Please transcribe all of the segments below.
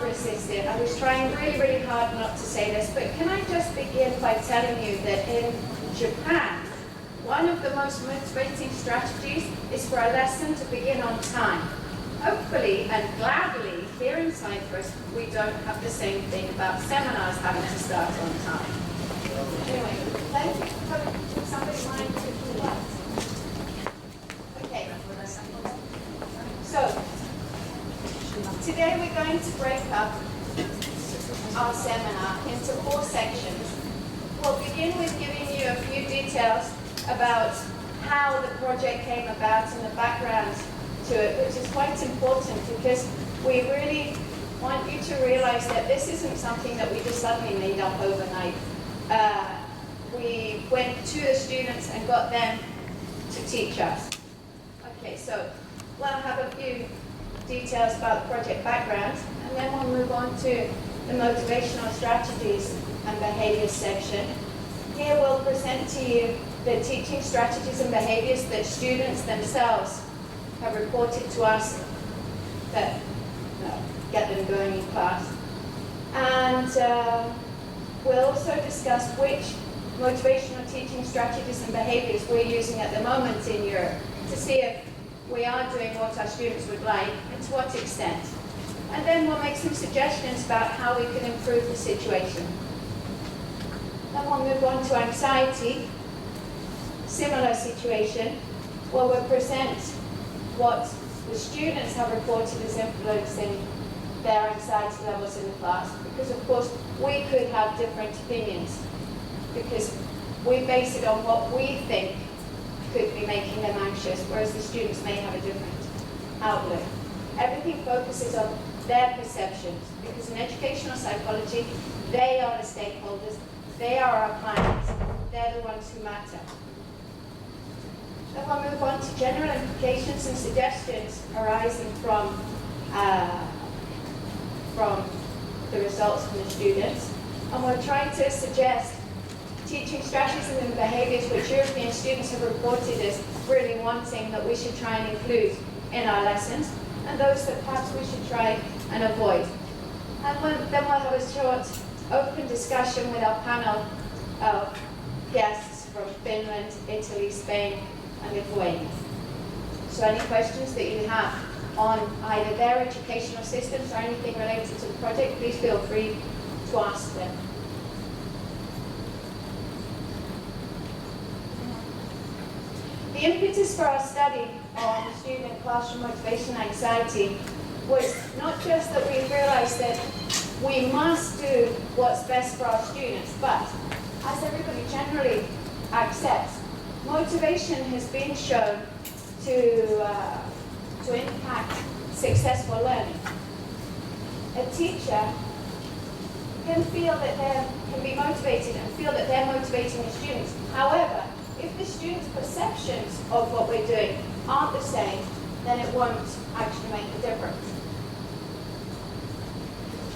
resist it. I was trying really, really hard not to say this, but can I just begin by telling you that in Japan, one of the most motivating strategies is for a lesson to begin on time. Hopefully and gladly, here in Cyprus, we don't have the same thing about seminars having to start on time. Anyway, thank you for coming. Somebody mind to do that? Okay. So, today we're going to break up our seminar into 4 sections. We'll begin with giving you a few details about how the project came about and the background to it, which is quite important because we really want you to realize that this isn't something that we just suddenly made up overnight. We went to the students and got them to teach us. Okay, so we'll have a few details about the project background, and then we'll move on to the motivational strategies and behaviours section. Here we'll present to you the teaching strategies and behaviours that students themselves have reported to us that get them going in class. And we'll also discuss which motivational teaching strategies and behaviours we're using at the moment in Europe to see if we are doing what our students would like and to what extent. And then we'll make some suggestions about how we can improve the situation. Then we'll move on to anxiety. Similar situation, where we'll present what the students have reported as influencing their anxiety levels in the class, because of course we could have different opinions, because we base it on what we think could be making them anxious, whereas the students may have a different outlook. Everything focuses on their perceptions, because in educational psychology, they are the stakeholders, they are our clients, they're the ones who matter. Then we'll move on to general implications and suggestions arising from the results from the students. And we're trying to suggest teaching strategies and behaviours which European students have reported as really wanting that we should try and include in our lessons, and those that perhaps we should try and avoid. And then we'll have a short open discussion with our panel of guests from Finland, Italy, Spain, and Lithuania. So any questions that you have on either their educational systems or anything related to the project, please feel free to ask them. The impetus for our study on student classroom motivation and anxiety was not just that we realized that we must do what's best for our students, but as everybody generally accepts, motivation has been shown to impact successful learning. A teacher can be motivated and feel that they're motivating the students. However, if the students' perceptions of what we're doing aren't the same, then it won't actually make a difference.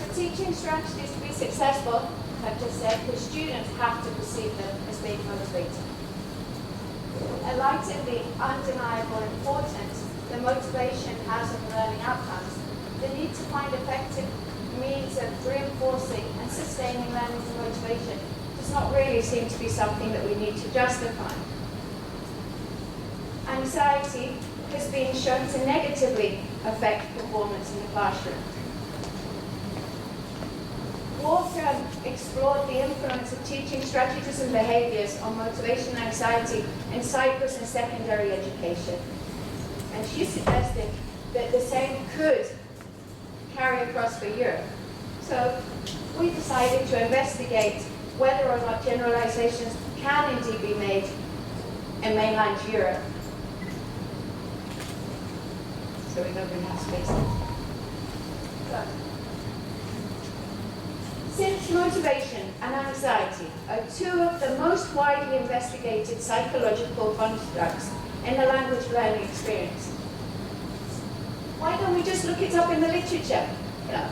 For teaching strategies to be successful, I've just said, the students have to perceive them as being motivated. In light of the undeniable importance the motivation has on learning outcomes, the need to find effective means of reinforcing and sustaining learning and motivation does not really seem to be something that we need to justify. Anxiety has been shown to negatively affect performance in the classroom. Walker explored the influence of teaching strategies and behaviours on motivation and anxiety in Cyprus and secondary education. And she suggested that the same could carry across for Europe. So we decided to investigate whether or not generalizations can indeed be made in mainland Europe. So we don't really have space. So, since motivation and anxiety are two of the most widely investigated psychological constructs in the language learning experience, why don't we just look it up in the literature? You know,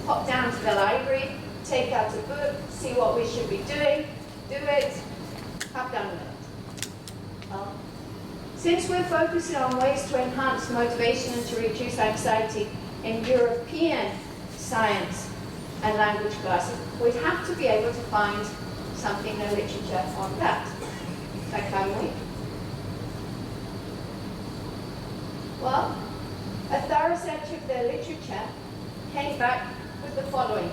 pop down to the library, take out a book, see what we should be doing, do it, have done with it. Well, since we're focusing on ways to enhance motivation and to reduce anxiety in European science, and language classes, we'd have to be able to find something in literature on that. Can we? Well, a thorough search of the literature came back with the following.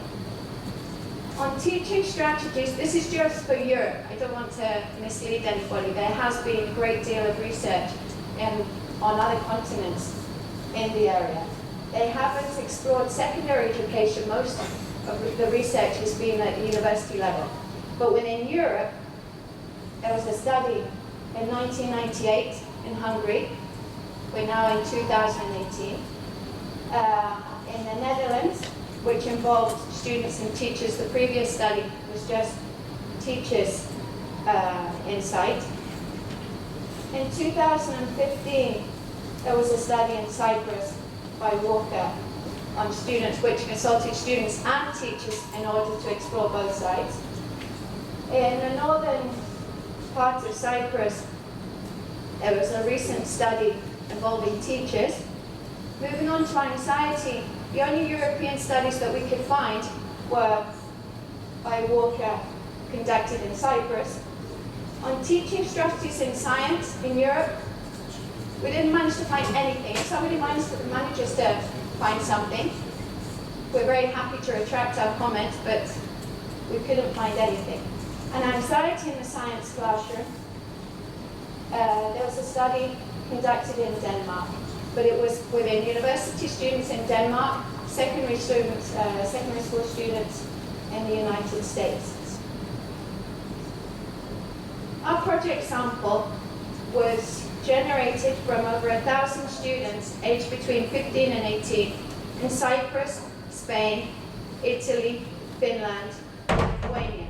On teaching strategies, this is just for Europe. I don't want to mislead anybody. There has been a great deal of research on other continents in the area. They haven't explored secondary education. Most of the research has been at the university level. But within Europe, there was a study in 1998 in Hungary. We're now in 2018. In the Netherlands, which involved students and teachers. The previous study was just teachers insight. In 2015, there was a study in Cyprus by Walker on students, which consulted students and teachers in order to explore both sides. In the northern part of Cyprus, there was a recent study involving teachers. Moving on to anxiety, the only European studies that we could find were by Walker, conducted in Cyprus. On teaching strategies in science in Europe, we didn't manage to find anything. If somebody manages to find something, we're very happy to retract our comment, but we couldn't find anything. And anxiety in the science classroom, there was a study conducted in Denmark, but it was within university students in Denmark, secondary school students in the United States. Our project sample was generated from over 1,000 students aged between 15 and 18 in Cyprus, Spain, Italy, Finland, and Lithuania.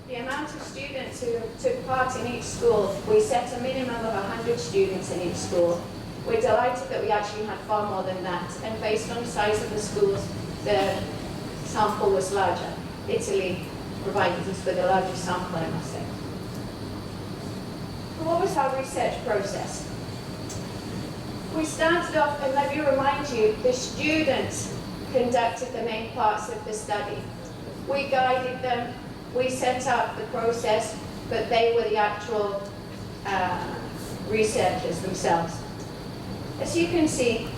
The amount of students who took part in each school, we set a minimum of 100 students in each school. We're delighted that we actually had far more than that, and based on the size of the schools, the sample was larger. Italy provided us with a larger sample, I must say. What was our research process? We started off, and let me remind you, the students conducted the main parts of the study. We guided them, we set up the process, but they were the actual researchers themselves. As you can see,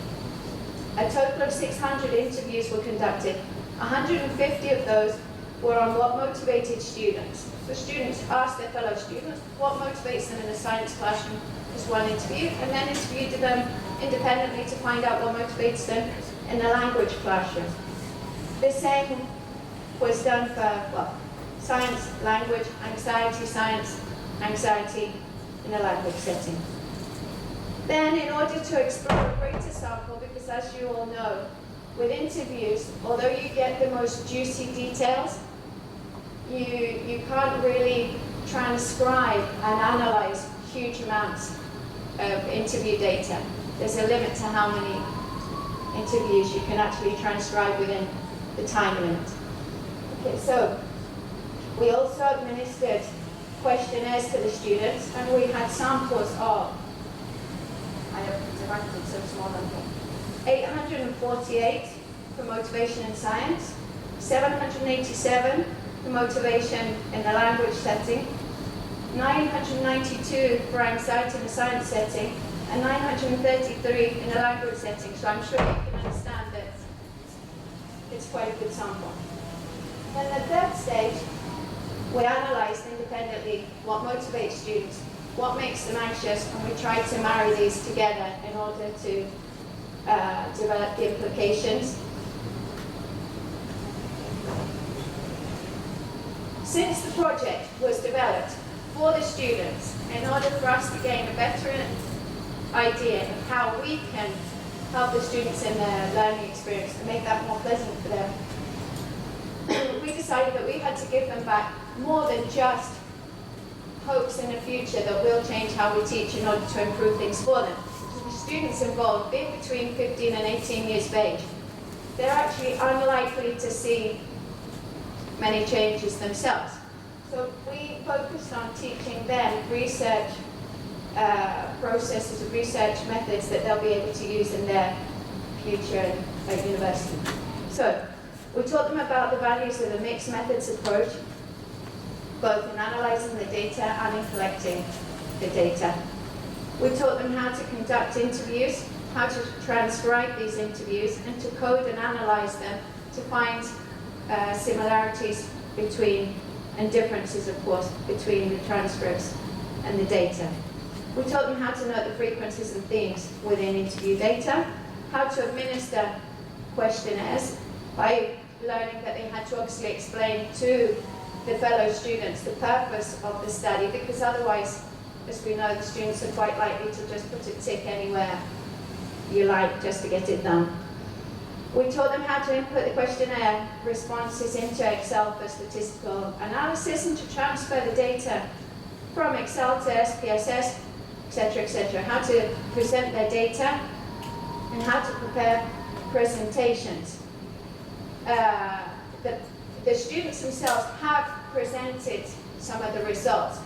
a total of 600 interviews were conducted. 150 of those were on what motivated students. So students asked their fellow students what motivates them in a science classroom as one interview, and then interviewed them independently to find out what motivates them in the language classroom. The same was done for science, language, anxiety, science, anxiety in a language setting. Then, in order to explore a greater sample, because as you all know, with interviews, although you get the most juicy details, you can't really transcribe and analyze huge amounts of interview data. There's a limit to how many interviews you can actually transcribe within the time limit. Okay, so we also administered questionnaires to the students, and we had samples of, I have divided so small number, 848 for motivation in science, 787 for motivation in the language setting, 992 for anxiety in the science setting, and 933 in the language setting. So I'm sure you can understand that it's quite a good sample. Then the third stage, we analysed independently what motivates students, what makes them anxious, and we tried to marry these together in order to develop the implications. Since the project was developed for the students, in order for us to gain a better idea of how we can help the students in their learning experience and make that more pleasant for them, we decided that we had to give them back more than just hopes in the future that we'll change how we teach in order to improve things for them. The students involved, being between 15 and 18 years of age, they're actually unlikely to see many changes themselves. So we focused on teaching them research processes, research methods that they'll be able to use in their future at university. So, we taught them about the values of the mixed methods approach, both in analysing the data and in collecting the data. We taught them how to conduct interviews, how to transcribe these interviews, and to code and analyse them to find similarities between, and differences, of course, between the transcripts and the data. We taught them how to note the frequencies and themes within interview data, how to administer questionnaires by learning that they had to obviously explain to the fellow students the purpose of the study, because otherwise, as we know, the students are quite likely to just put a tick anywhere you like just to get it done. We taught them how to input the questionnaire responses into Excel for statistical analysis and to transfer the data from Excel to SPSS, etc., how to present their data and how to prepare presentations. The students themselves have presented some of the results.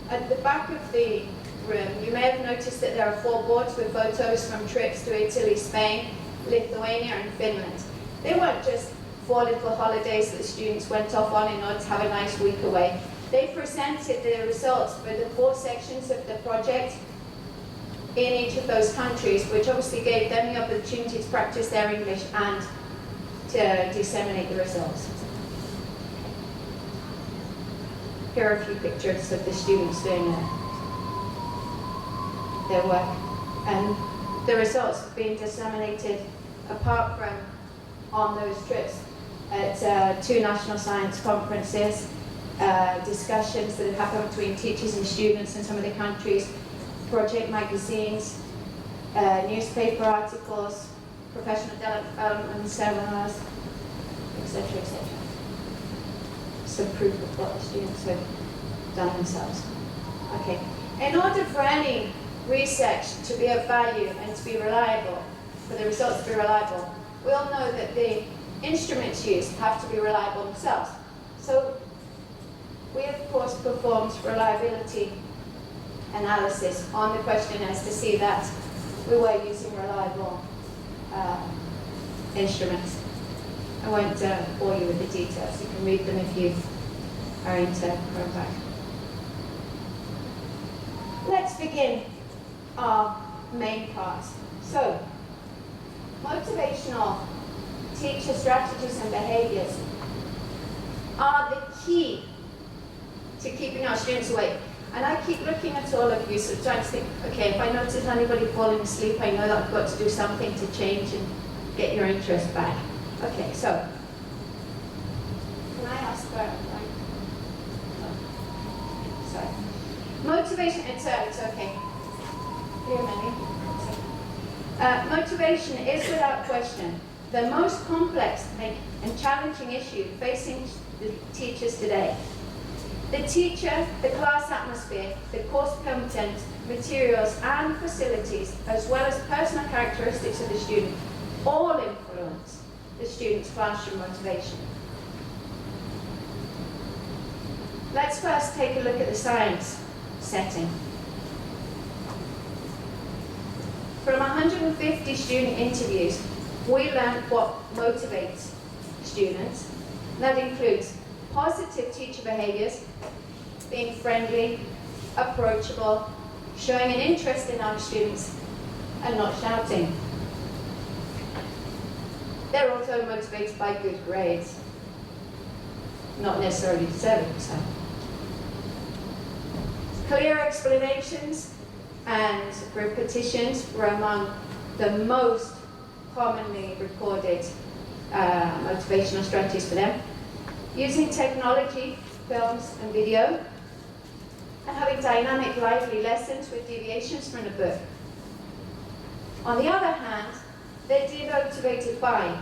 At the back of the room, you may have noticed that there are 4 boards with photos from trips to Italy, Spain, Lithuania and Finland. They weren't just 4 little holidays that the students went off on in order to have a nice week away. They presented the results for the 4 sections of the project in each of those countries, which obviously gave them the opportunity to practice their English and to disseminate the results. Here are a few pictures of the students doing their work. And the results being disseminated apart from on those trips at 2 national science conferences, discussions that have happened between teachers and students in some of the countries, project magazines, newspaper articles, professional development seminars, etc., etc. Some proof of what the students have done themselves. Okay. In order for any research to be of value and to be reliable, for the results to be reliable, we all know that the instruments used have to be reliable themselves. So we, of course, performed reliability analysis on the questionnaires to see that we were using reliable instruments. I won't bore you with the details. You can read them if you are into going back. Let's begin our main part. So, motivational teacher strategies and behaviours are the key to keeping our students awake. And I keep looking at all of you, so trying to think, okay, if I notice anybody falling asleep, I know that I've got to do something to change and get your interest back. Okay, so, can I ask for sorry. Motivation, it's okay. Here, Manny. Motivation is without question the most complex and challenging issue facing the teachers today. The teacher, the class atmosphere, the course content, materials and facilities, as well as personal characteristics of the student, all influence the student's classroom motivation. Let's first take a look at the science setting. From 150 student interviews, we learned what motivates students. That includes positive teacher behaviours, being friendly, approachable, showing an interest in our students, and not shouting. They're also motivated by good grades, not necessarily deserving so. Clear explanations and repetitions were among the most commonly recorded motivational strategies for them. Using technology, films and video, and having dynamic, lively lessons with deviations from the book. On the other hand, they're demotivated by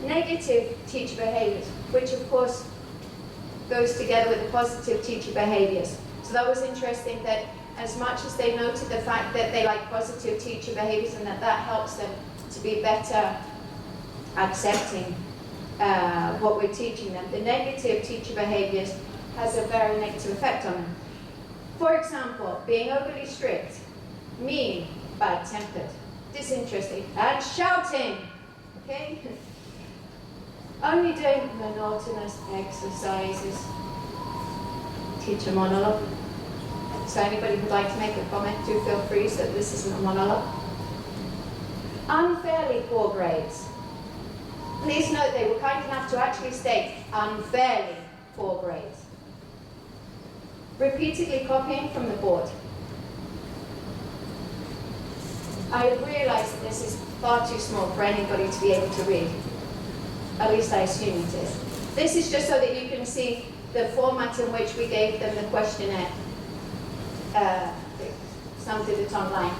negative teacher behaviours, which of course goes together with the positive teacher behaviours. So that was interesting that as much as they noted the fact that they like positive teacher behaviours and that helps them to be better accepting what we're teaching them, the negative teacher behaviours has a very negative effect on them. For example, being overly strict, mean, bad-tempered, disinterested, and shouting. Okay? only doing monotonous exercises. Teacher monologue. So anybody who'd like to make a comment, do feel free, so this isn't a monologue. Unfairly poor grades. Please note they were kind enough to actually state unfairly poor grades. Repeatedly copying from the board. I realise that this is far too small for anybody to be able to read. At least I assume it is. This is just so that you can see the format in which we gave them the questionnaire. Some did it online.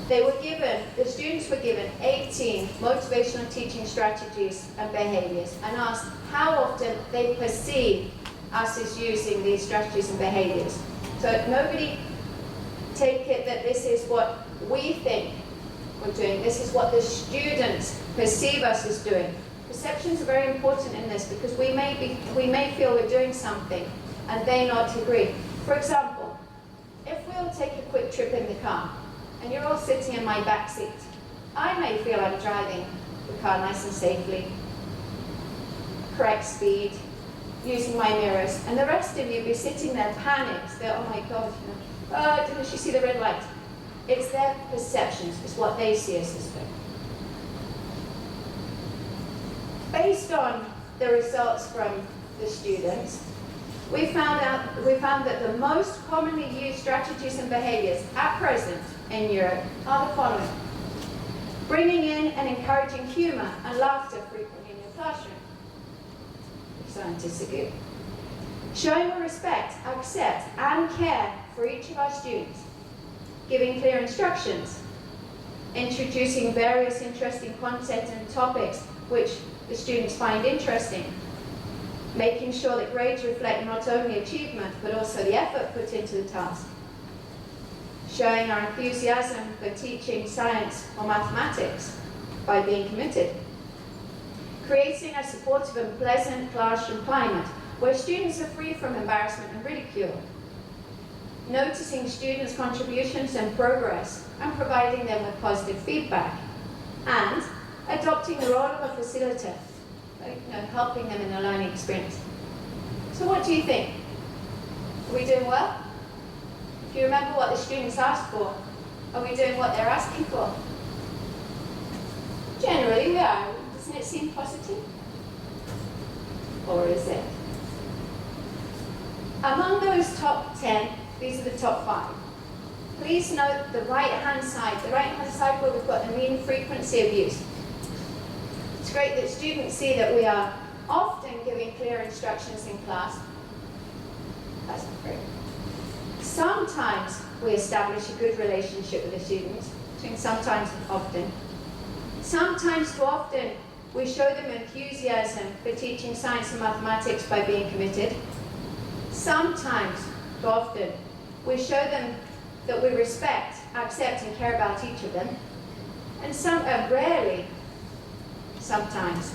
The students were given 18 motivational teaching strategies and behaviours and asked how often they perceive us as using these strategies and behaviours. So nobody take it that this is what we think we're doing. This is what the students perceive us as doing. Perceptions are very important in this because we may feel we're doing something and they not agree. For example, if we'll take a quick trip in the car and you're all sitting in my back seat, I may feel I'm driving the car nice and safely, correct speed, using my mirrors, and the rest of you be sitting there panicked. They're, oh my God, didn't she see the red light? It's their perceptions, it's what they see us as doing. Based on the results from the students, we found that the most commonly used strategies and behaviours at present in Europe are the following. Bringing in and encouraging humour and laughter frequently in your classroom. Scientists agree. Showing respect, accept and care for each of our students. Giving clear instructions. Introducing various interesting content and topics which the students find interesting. Making sure that grades reflect not only achievement but also the effort put into the task. Showing our enthusiasm for teaching science or mathematics by being committed. Creating a supportive and pleasant classroom climate where students are free from embarrassment and ridicule. Noticing students' contributions and progress and providing them with positive feedback. And adopting the role of a facilitator, helping them in their learning experience. So what do you think? Are we doing well? Do you remember what the students asked for? Are we doing what they're asking for? Generally we are. Doesn't it seem positive? Or is it? Among those top 10, these are the top 5. Please note the right-hand side. The right-hand side where we've got the mean frequency of use. It's great that students see that we are often giving clear instructions in class. That's great. Sometimes we establish a good relationship with the students, between sometimes and often. Sometimes too often, we show them enthusiasm for teaching science and mathematics by being committed. Sometimes too often, we show them that we respect, accept, and care about each of them. And rarely, sometimes,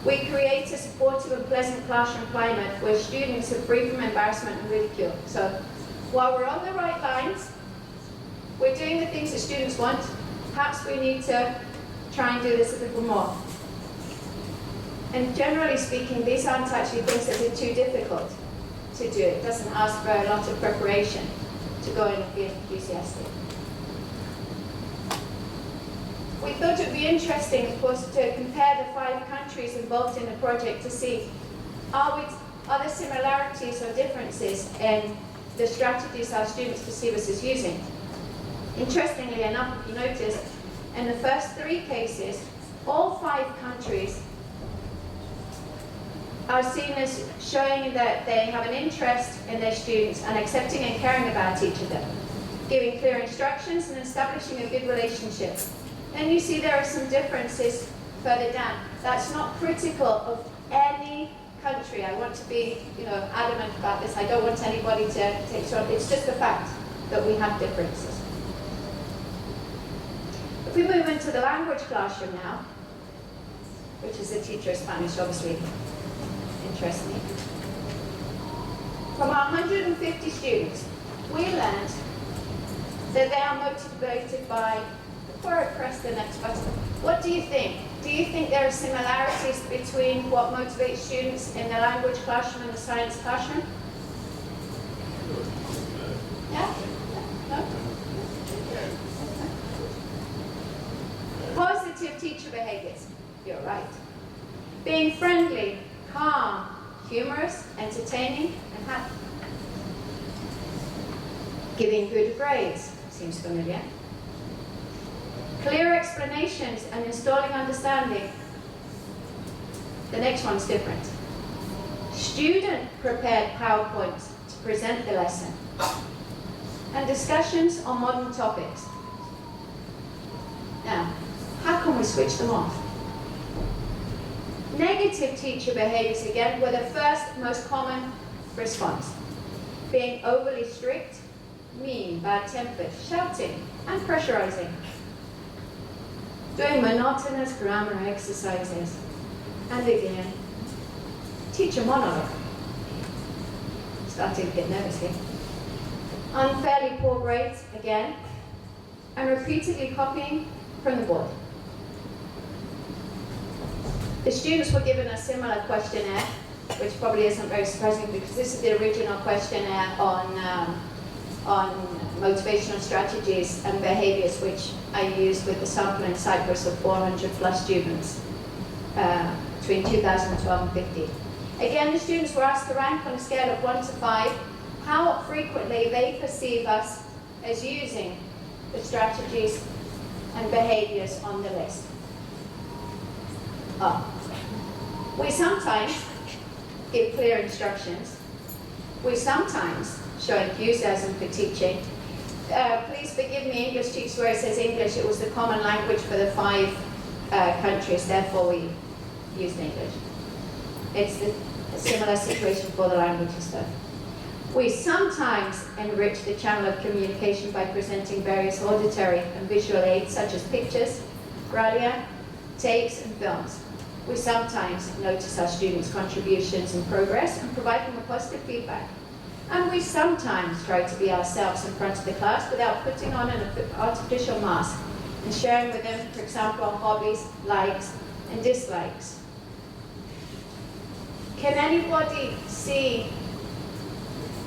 we create a supportive and pleasant classroom climate where students are free from embarrassment and ridicule. So, while we're on the right lines, we're doing the things that students want, perhaps we need to try and do this a little more. And generally speaking, these aren't actually things that are too difficult to do. It doesn't ask for a lot of preparation to go in and be enthusiastic. We thought it would be interesting, of course, to compare the 5 countries involved in the project to see are there similarities or differences in the strategies our students perceive us as using. Interestingly enough, if you notice, in the first 3 cases, all 5 countries are seen as showing that they have an interest in their students and accepting and caring about each of them, giving clear instructions and establishing a good relationship. Then you see there are some differences further down. That's not critical of any country. I want to be, adamant about this. I don't want anybody to take it on. It's just the fact that we have differences. If we move into the language classroom now, which is a teacher of Spanish, obviously interests me. From our 150 students, we learned that they are motivated by the before I press the next button, what do you think? Do you think there are similarities between what motivates students in the language classroom and the science classroom? Yeah? No? Positive teacher behaviours. You're right. Being friendly, calm, humorous, entertaining, and happy. Giving good grades. Seems familiar. Clear explanations and installing understanding. The next one's different. Student prepared PowerPoints to present the lesson. And discussions on modern topics. Now, how can we switch them off? Negative teacher behaviours, again, were the first most common response. Being overly strict, mean, bad-tempered, shouting, and pressurizing. Doing monotonous grammar exercises. And again, teacher monologue. Starting to get nervous here. Unfairly poor grades, again, and repeatedly copying from the board. The students were given a similar questionnaire, which probably isn't very surprising because this is the original questionnaire on motivational strategies and behaviours, which I used with the sample in Cyprus of 400 plus students between 2012 and 15. Again, the students were asked to rank on a scale of 1 to 5 how frequently they perceive us as using the strategies and behaviours on the list. We sometimes give clear instructions. We sometimes show enthusiasm for teaching. Please forgive me, English teachers, where it says English, it was the common language for the 5 countries, therefore we used English. It's a similar situation for the languages though. We sometimes enrich the channel of communication by presenting various auditory and visual aids such as pictures, graglia, tapes and films. We sometimes notice our students' contributions and progress and provide them with positive feedback. And we sometimes try to be ourselves in front of the class without putting on an artificial mask and sharing with them, for example, our hobbies, likes and dislikes. Can anybody see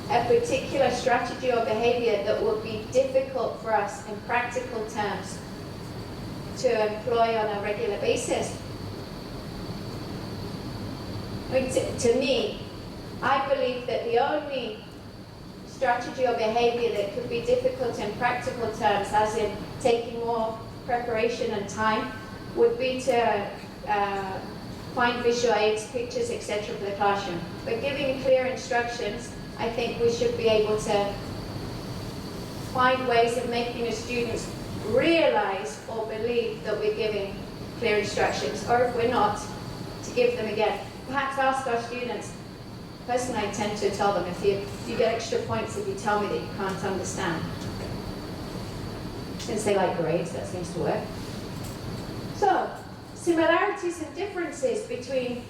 a particular strategy or behavior that would be difficult for us in practical terms to employ on a regular basis? I mean, to me, I believe that the only strategy or behavior that could be difficult in practical terms, as in taking more preparation and time, would be to find visual aids, pictures, etc. for the classroom. But giving clear instructions, I think we should be able to find ways of making the students realize or believe that we're giving clear instructions, or if we're not, to give them again. Perhaps ask our students. Personally, I tend to tell them, if you get extra points if you tell me that you can't understand. Since they like grades, that seems to work. So, similarities and differences between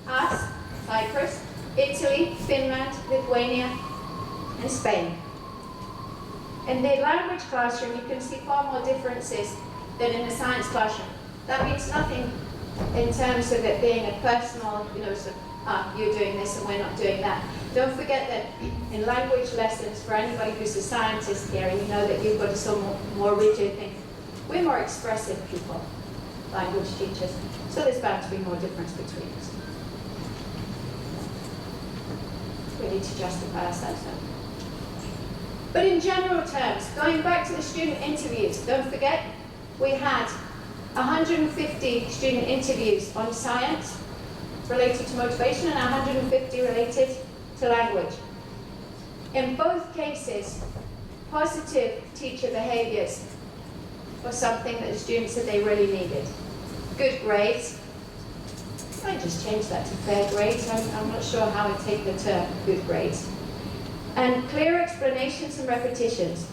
us, Cyprus, Italy, Finland, Lithuania, and Spain. In the language classroom, you can see far more differences than in the science classroom. That means nothing in terms of it being a personal, sort of, you're doing this and we're not doing that. Don't forget that in language lessons, for anybody who's a scientist here, and you know that you've got a somewhat more rigid thing, we're more expressive people, language teachers, so there's bound to be more difference between us. We need to justify ourselves then. But in general terms, going back to the student interviews, don't forget, we had 150 student interviews on science related to motivation and 150 related to language. In both cases, positive teacher behaviours was something that the students said they really needed. Good grades. I just changed that to fair grades. I'm not sure how I take the term good grades. And clear explanations and repetitions.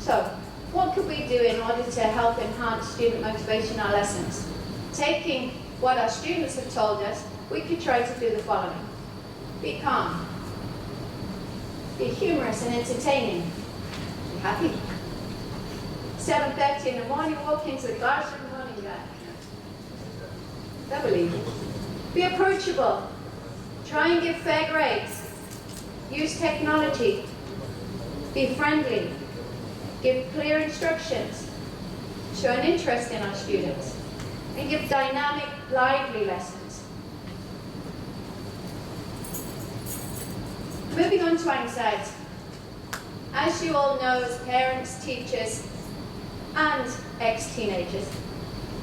So, what could we do in order to help enhance student motivation in our lessons? Taking what our students have told us, we could try to do the following. Be calm. Be humorous and entertaining. Be happy. 7:30 in the morning, walk into the classroom, morning guy. Don't believe it. Be approachable. Try and give fair grades. Use technology. Be friendly. Give clear instructions. Show an interest in our students. And give dynamic, lively lessons. Moving on to anxiety. As you all know, as parents, teachers, and ex-teenagers,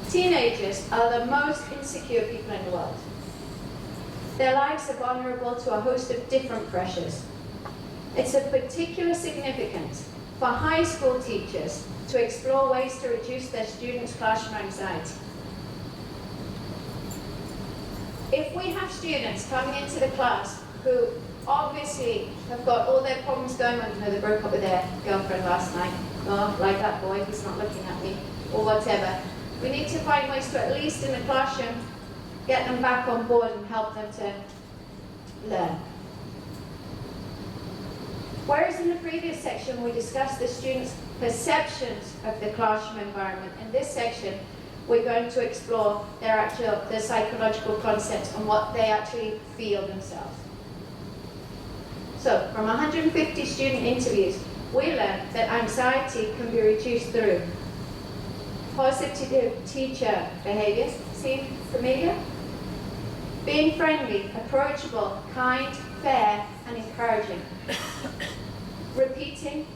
teenagers are the most insecure people in the world. Their lives are vulnerable to a host of different pressures. It's of particular significance for high school teachers to explore ways to reduce their students' classroom anxiety. If we have students coming into the class who obviously have got all their problems going on, you know, they broke up with their girlfriend last night, oh, like that boy, he's not looking at me, or whatever, we need to find ways to, at least in the classroom, get them back on board and help them to learn. Whereas in the previous section we discussed the students' perceptions of the classroom environment, in this section we're going to explore their psychological concepts and what they actually feel themselves. So, from 150 student interviews, we learned that anxiety can be reduced through positive teacher behaviours. Seem familiar? Being friendly, approachable, kind, fair, and encouraging. Repeating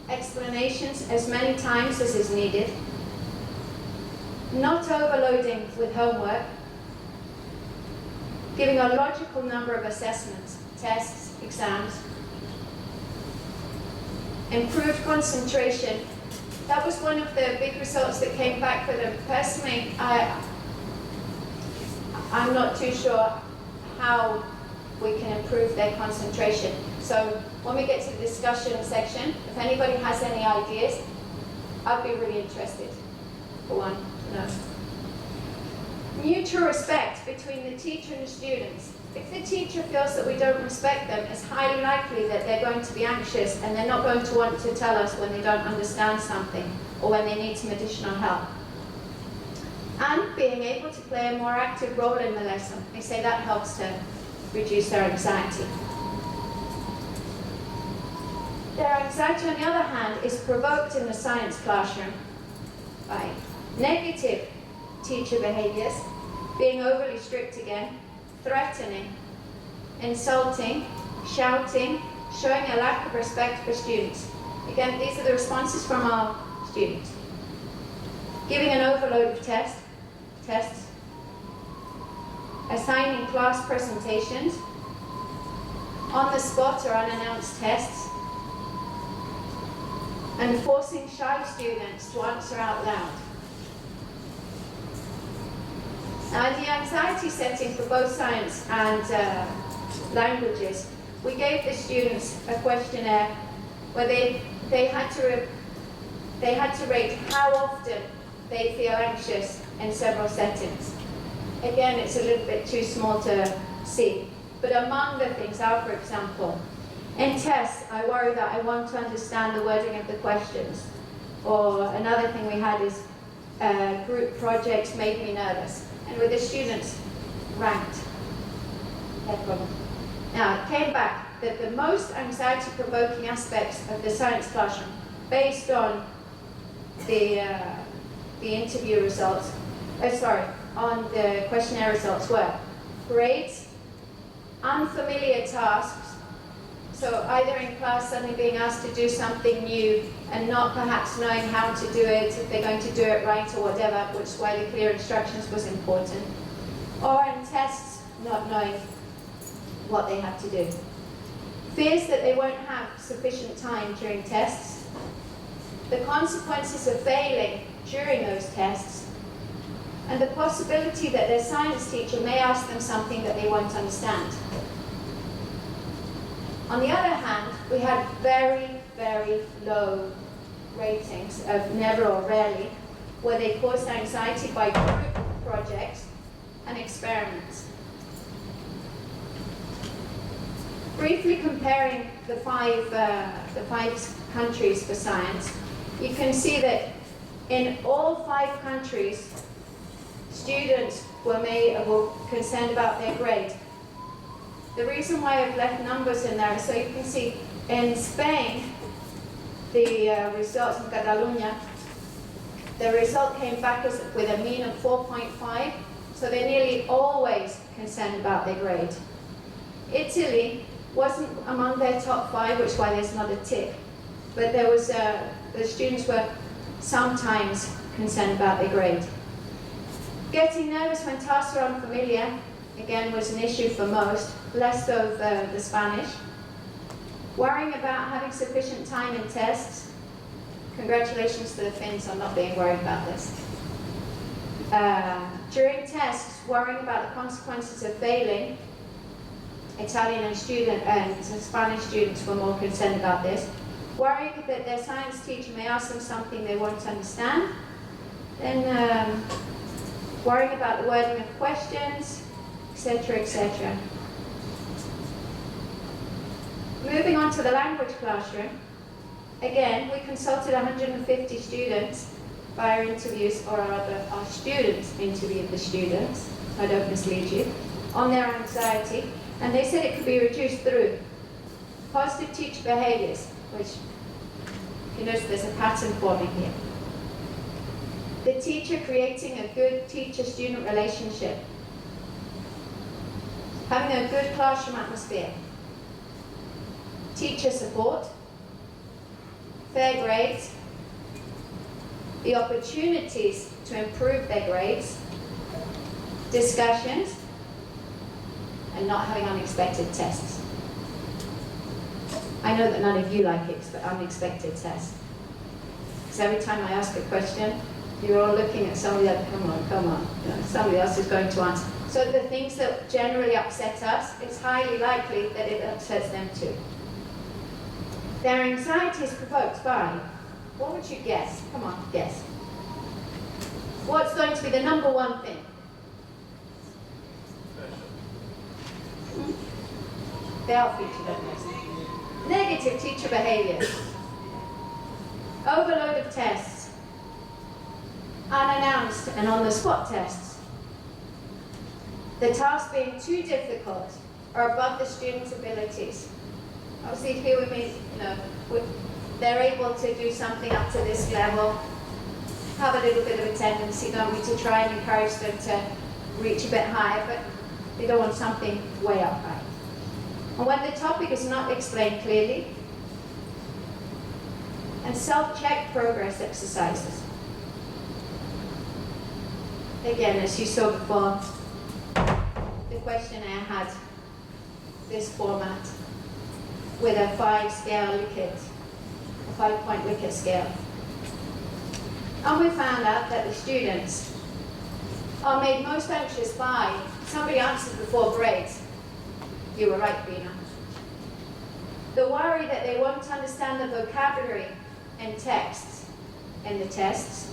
explanations as many times as is needed. Not overloading with homework. Giving a logical number of assessments, tests, exams. Improved concentration. That was one of the big results that came back for them. Personally, I'm not too sure how we can improve their concentration. So when we get to the discussion section, if anybody has any ideas, I'd be really interested, for one, to know. Mutual respect between the teacher and the students. If the teacher feels that we don't respect them, it's highly likely that they're going to be anxious and they're not going to want to tell us when they don't understand something or when they need some additional help. And being able to play a more active role in the lesson. They say that helps to reduce their anxiety. Their anxiety, on the other hand, is provoked in the science classroom by negative teacher behaviours, being overly strict again, threatening, insulting, shouting, showing a lack of respect for students. Again, these are the responses from our students. Giving an overload of tests, assigning class presentations, on the spot or unannounced tests, and forcing shy students to answer out loud. Now, in the anxiety setting for both science and languages, we gave the students a questionnaire where they had to rate how often they feel anxious in several settings. Again, it's a little bit too small to see, but among the things are, for example, in tests, I worry that I want to understand the wording of the questions. Or another thing we had is group projects made me nervous. And with the students, ranked. No problem. Now, it came back that the most anxiety-provoking aspects of the science classroom, based on the interview results, on the questionnaire results, were grades, unfamiliar tasks, so either in class suddenly being asked to do something new and not perhaps knowing how to do it, if they're going to do it right or whatever, which is why the clear instructions was important. Or in tests, not knowing what they have to do. Fears that they won't have sufficient time during tests. The consequences of failing during those tests. And the possibility that their science teacher may ask them something that they won't understand. On the other hand, we had very, very low ratings of never or rarely, where they caused anxiety by group projects and experiments. Briefly comparing the five countries for science, you can see that in all 5 countries, students were concerned about their grade. The reason why I've left numbers in there is so you can see in Spain, the results in Catalonia, the result came back with a mean of 4.5, so they're nearly always concerned about their grade. Italy wasn't among their top 5, which is why there's not a tick, but there was the students were sometimes concerned about their grade. Getting nervous when tasks are unfamiliar, again, was an issue for most, less so the Spanish. Worrying about having sufficient time in tests. Congratulations to the Finns on not being worried about this. During tests, worrying about the consequences of failing. Italian and Spanish students were more concerned about this. Worrying that their science teacher may ask them something they won't understand. Then worrying about the wording of questions, etc., etc. Moving on to the language classroom. Again, we consulted 150 students via interviews, or rather our students interviewed the students, I don't mislead you, on their anxiety, and they said it could be reduced through positive teacher behaviours, which you notice there's a pattern forming here. The teacher creating a good teacher-student relationship, having a good classroom atmosphere, teacher support, fair grades, the opportunities to improve their grades, discussions, and not having unexpected tests. I know that none of you like unexpected tests. Because every time I ask a question, you're all looking at somebody like, come on, you know, somebody else is going to answer. So the things that generally upset us, it's highly likely that it upsets them too. Their anxiety is provoked by, what would you guess? Come on, guess. What's going to be the number one thing? They are featured on this. Negative teacher behaviours. Overload of tests. Unannounced and on-the-spot tests. The task being too difficult or above the student's abilities. Obviously, here we mean, they're able to do something up to this level, have a little bit of a tendency, don't we, to try and encourage them to reach a bit higher, but they don't want something way up high. And when the topic is not explained clearly, and self-check progress exercises. Again, as you saw before, the questionnaire had this format with a 5-point Likert scale. And we found out that the students are made most anxious by, somebody answered before grades. You were right, Bina. The worry that they won't understand the vocabulary and texts in the tests.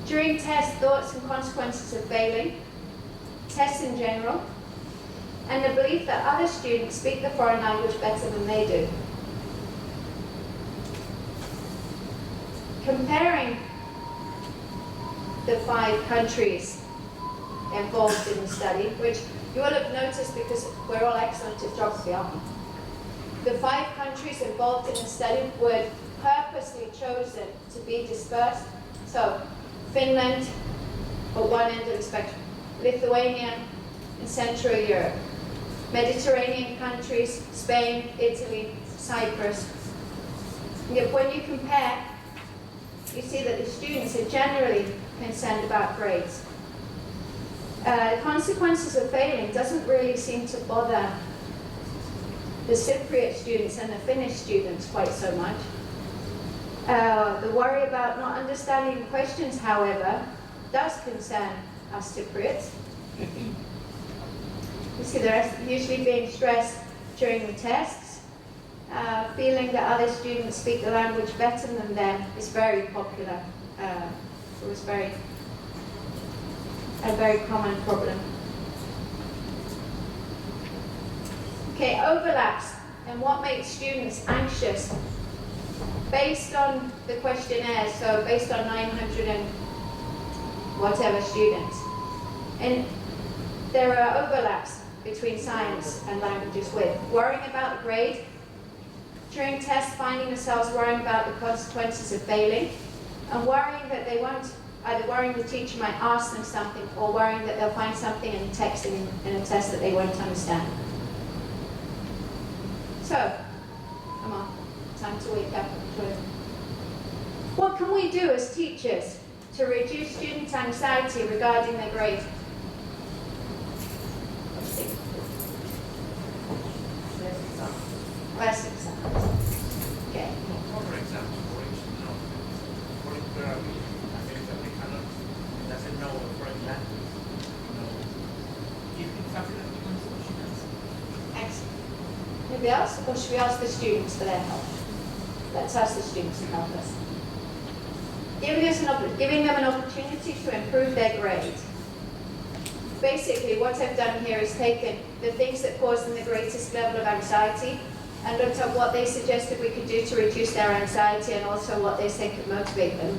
During tests, thoughts and consequences of failing. Tests in general. And the belief that other students speak the foreign language better than they do. Comparing the 5 countries involved in the study, which you will have noticed because we're all excellent at geography, aren't we? The 5 countries involved in the study were purposely chosen to be dispersed. So, Finland, at one end of the spectrum, Lithuania, in Central Europe. Mediterranean countries, Spain, Italy, Cyprus. Yet when you compare, you see that the students are generally concerned about grades. Consequences of failing doesn't really seem to bother the Cypriot students and the Finnish students quite so much. The worry about not understanding questions, however, does concern us Cypriots. You see they're usually being stressed during the tests. Feeling that other students speak the language better than them is very popular. It was a very common problem. Okay, overlaps and what makes students anxious. Based on the questionnaire, so based on 900 and whatever students. And there are overlaps between science and languages with worrying about the grade, during tests finding themselves worrying about the consequences of failing, and worrying that they won't, either worrying the teacher might ask them something or worrying that they'll find something in the text in a test that they won't understand. So, come on, time to wake up. What can we do as teachers to reduce student anxiety regarding their grade? Less exams. Okay. For example, for example, doesn't know foreign language. Give him something that he can solution. Excellent. Anybody else? Or should we ask the students for their help? Let's ask the students to help us. Giving them an opportunity to improve their grades. Basically, what I've done here is taken the things that cause them the greatest level of anxiety and looked at what they suggested we could do to reduce their anxiety and also what they say could motivate them.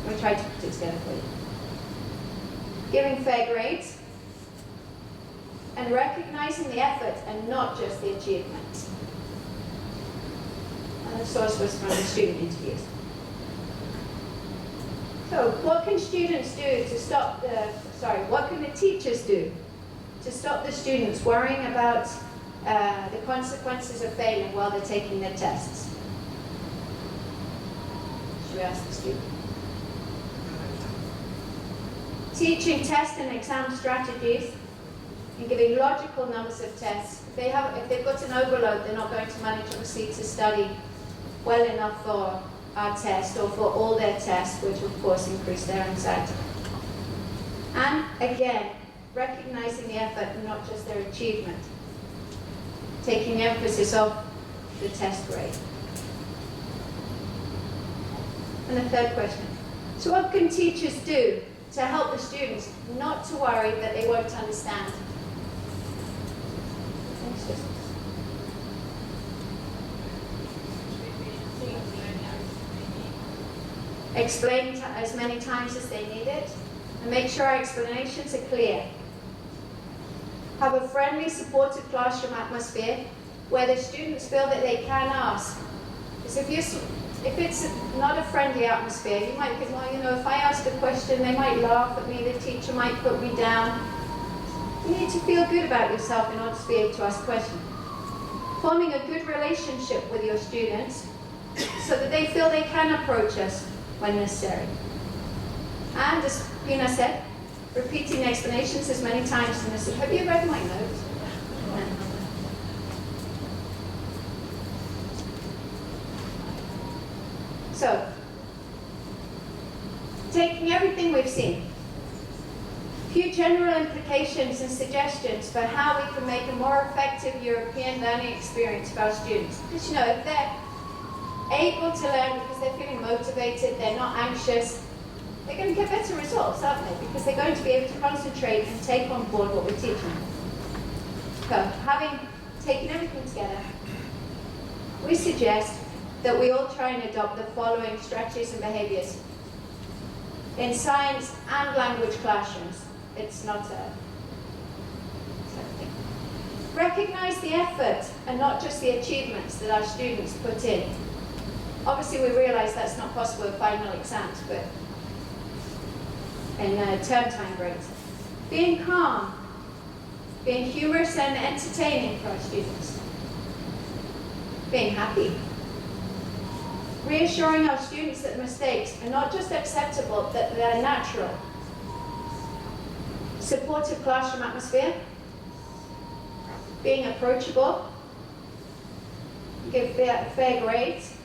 We tried to put it together for you. Giving fair grades and recognizing the effort and not just the achievement. And the source was from the student interviews. So, what can students do to stop what can the teachers do to stop the students worrying about the consequences of failing while they're taking their tests? Should we ask the student? Teaching test and exam strategies and giving logical numbers of tests. If they've got an overload, they're not going to manage, obviously, to study well enough for our test or for all their tests, which of course increase their anxiety. And again, recognizing the effort and not just their achievement. Taking the emphasis off the test grade. And the third question. So what can teachers do to help the students not to worry that they won't understand? Explain as many times as they need it, and make sure our explanations are clear. Have a friendly, supportive classroom atmosphere where the students feel that they can ask. Because if it's not a friendly atmosphere, you might think, well, you know, if I ask a question, they might laugh at me, the teacher might put me down. You need to feel good about yourself in order to be able to ask questions. Forming a good relationship with your students so that they feel they can approach us when necessary. And as Pina said, repeating explanations as many times as necessary. Have you read my notes? No. So, taking everything we've seen, a few general implications and suggestions for how we can make a more effective European learning experience for our students. Because, you know, if they're able to learn because they're feeling motivated, they're not anxious, they're going to get better results, aren't they? Because they're going to be able to concentrate and take on board what we're teaching them. So, having taken everything together, we suggest that we all try and adopt the following strategies and behaviours in science and language classrooms. It's not a thing. Recognise the effort and not just the achievements that our students put in. Obviously, we realise that's not possible with final exams, but in term time grades. Being calm, being humorous and entertaining for our students. Being happy. Reassuring our students that mistakes are not just acceptable, that they're natural. Supportive classroom atmosphere. Being approachable. Give fair grades.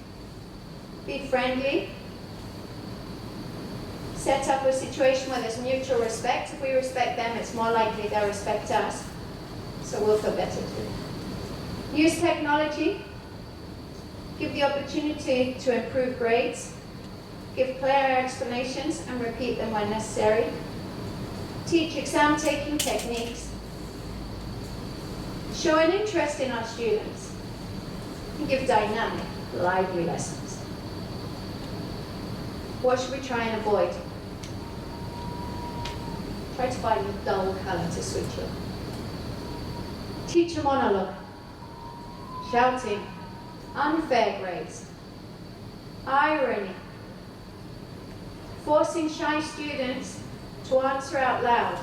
Be friendly. Set up a situation where there's mutual respect. If we respect them, it's more likely they'll respect us. So we'll feel better too. Use technology. Give the opportunity to improve grades. Give clear explanations and repeat them when necessary. Teach exam-taking techniques. show an interest in our students, and give dynamic, lively lessons. What should we try and avoid? Try to find a dull colour to switch on. Teach a monologue, shouting, unfair grades, irony, forcing shy students to answer out loud,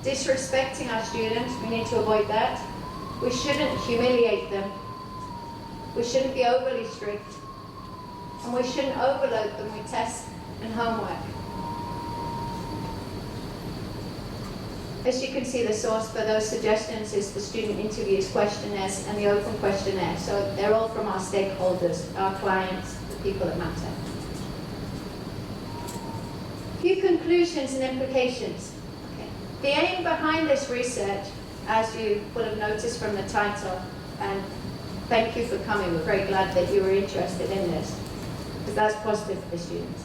disrespecting our students, we need to avoid that. We shouldn't humiliate them. We shouldn't be overly strict. And we shouldn't overload them with tests and homework. As you can see, the source for those suggestions is the student interviews, questionnaires, and the open questionnaire. So they're all from our stakeholders, our clients, the people that matter. A few conclusions and implications. Okay. The aim behind this research, as you will have noticed from the title, and thank you for coming, we're very glad that you were interested in this, because that's positive for the students.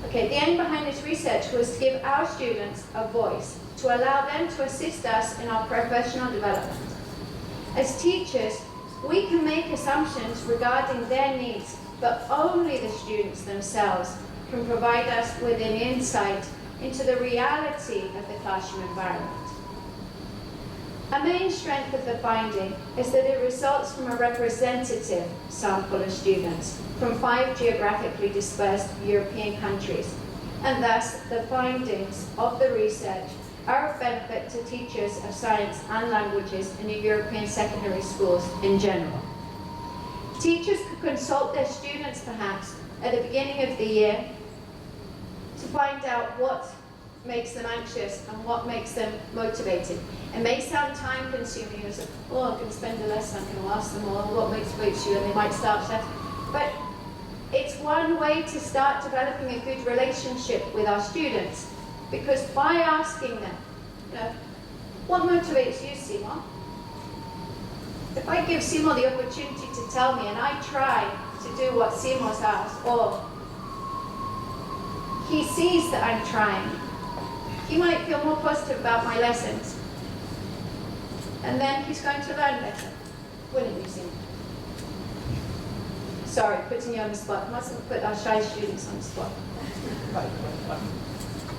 Okay, the aim behind this research was to give our students a voice, to allow them to assist us in our professional development. As teachers, we can make assumptions regarding their needs, but only the students themselves can provide us with an insight into the reality of the classroom environment. A main strength of the finding is that it results from a representative sample of students from 5 geographically dispersed European countries, and thus the findings of the research are of benefit to teachers of science and languages in the European secondary schools in general. Teachers could consult their students perhaps at the beginning of the year to find out what makes them anxious and what makes them motivated. It may sound time consuming, as oh, I can spend a lesson, I'm going to ask them all what motivates you, and they might start shouting. But it's one way to start developing a good relationship with our students, because by asking them, you know, what motivates you, Simon? If I give Simon the opportunity to tell me and I try to do what Simon's asked, or he sees that I'm trying, he might feel more positive about my lessons. And then he's going to learn better, wouldn't you, Simon? Sorry, putting you on the spot. Mustn't put our shy students on the spot.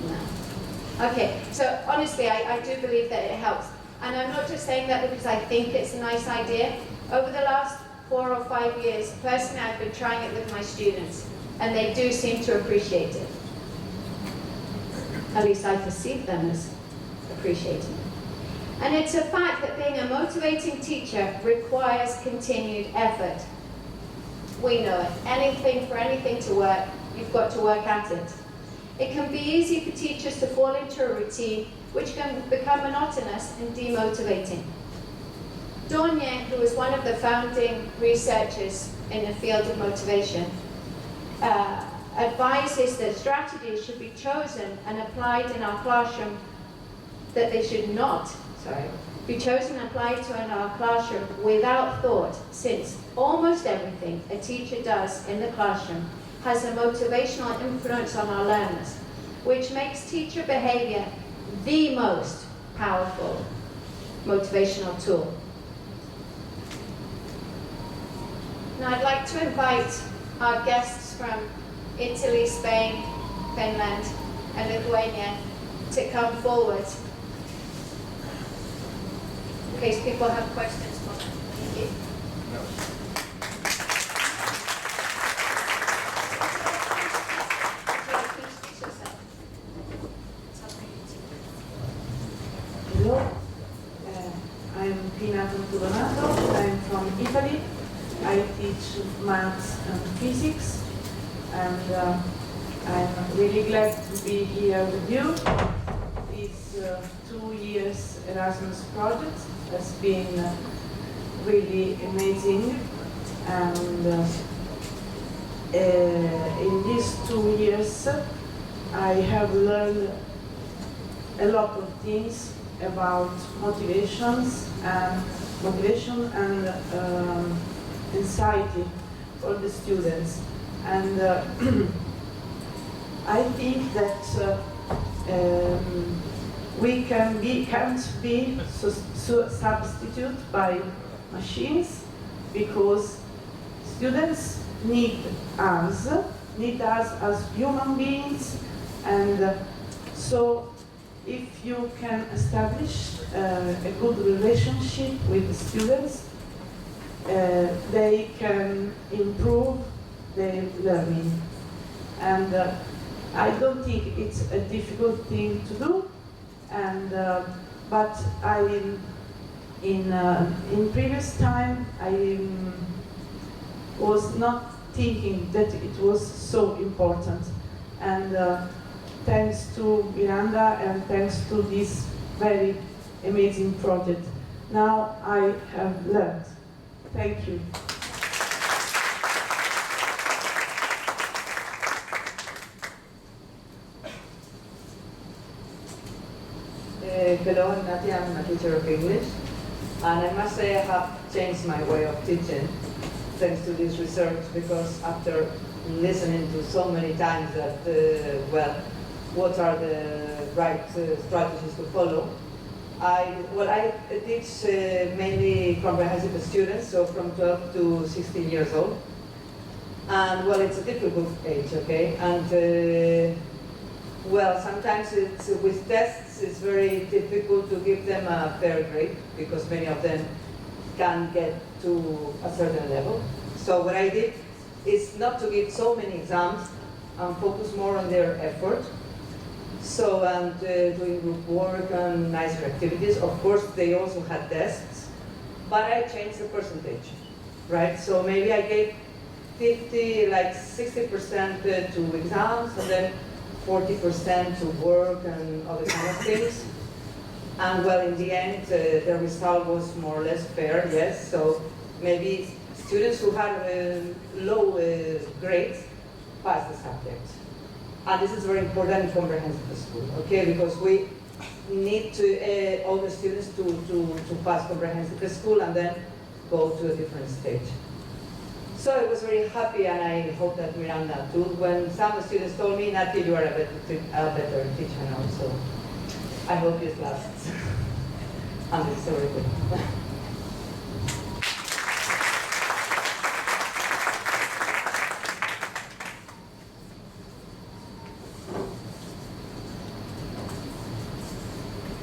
No. Okay, so honestly, I do believe that it helps. And I'm not just saying that because I think it's a nice idea. Over the last 4 or 5 years, personally, I've been trying it with my students, and they do seem to appreciate it. At least I perceive them as appreciating it. And it's a fact that being a motivating teacher requires continued effort. We know it. Anything for anything to work, you've got to work at it. It can be easy for teachers to fall into a routine which can become monotonous and demotivating. Dornier, who was one of the founding researchers in the field of motivation, advises that strategies should be chosen and applied in our classroom, that they should not, be chosen and applied to in our classroom without thought, since almost everything a teacher does in the classroom has a motivational influence on our learners, which makes teacher behaviour the most powerful motivational tool. Now I'd like to invite our guests from Italy, Spain, Finland, and Lithuania to come forward in case people have questions for them. Thank you. Hello, I'm Pina Donato. I'm from Italy. I teach maths and physics, and I'm really glad to be here with you. This 2 years Erasmus project has been really amazing, and in these 2 years I have learned a lot of things about motivation and anxiety for the students, and I think that can't be substituted by machines, because students need us as human beings, and so if you can establish a good relationship with the students, they can improve their learning. And I don't think it's a difficult thing to do, and but in previous time I was not thinking that it was so important, and thanks to Miranda and thanks to this very amazing project, now I have learned. Thank you. Hello, I'm Nati, I'm a teacher of English, and I must say I have changed my way of teaching thanks to this research, because after listening to so many times that, well, what are the right strategies to follow, I teach mainly comprehensive students, so from 12 to 16 years old, and well, it's a difficult age, okay, and well, sometimes it's, with tests, it's very difficult to give them a fair grade, because many of them can get to a certain level. So what I did is not to give so many exams and focus more on their effort. So, and doing group work and nicer activities. Of course, they also had tests, but I changed the percentage, right? So maybe I gave 50, like 60% to exams, and then 40% to work and other kind of things. And well, in the end, the result was more or less fair, yes. So maybe students who had low grades passed the subject. And this is very important in comprehensive school, okay? Because we need to, all the students to pass comprehensive school and then go to a different stage. So I was very happy, and I hope that Miranda too, when some students told me, Nati, you are a better teacher now, so I hope this lasts. And it's very good.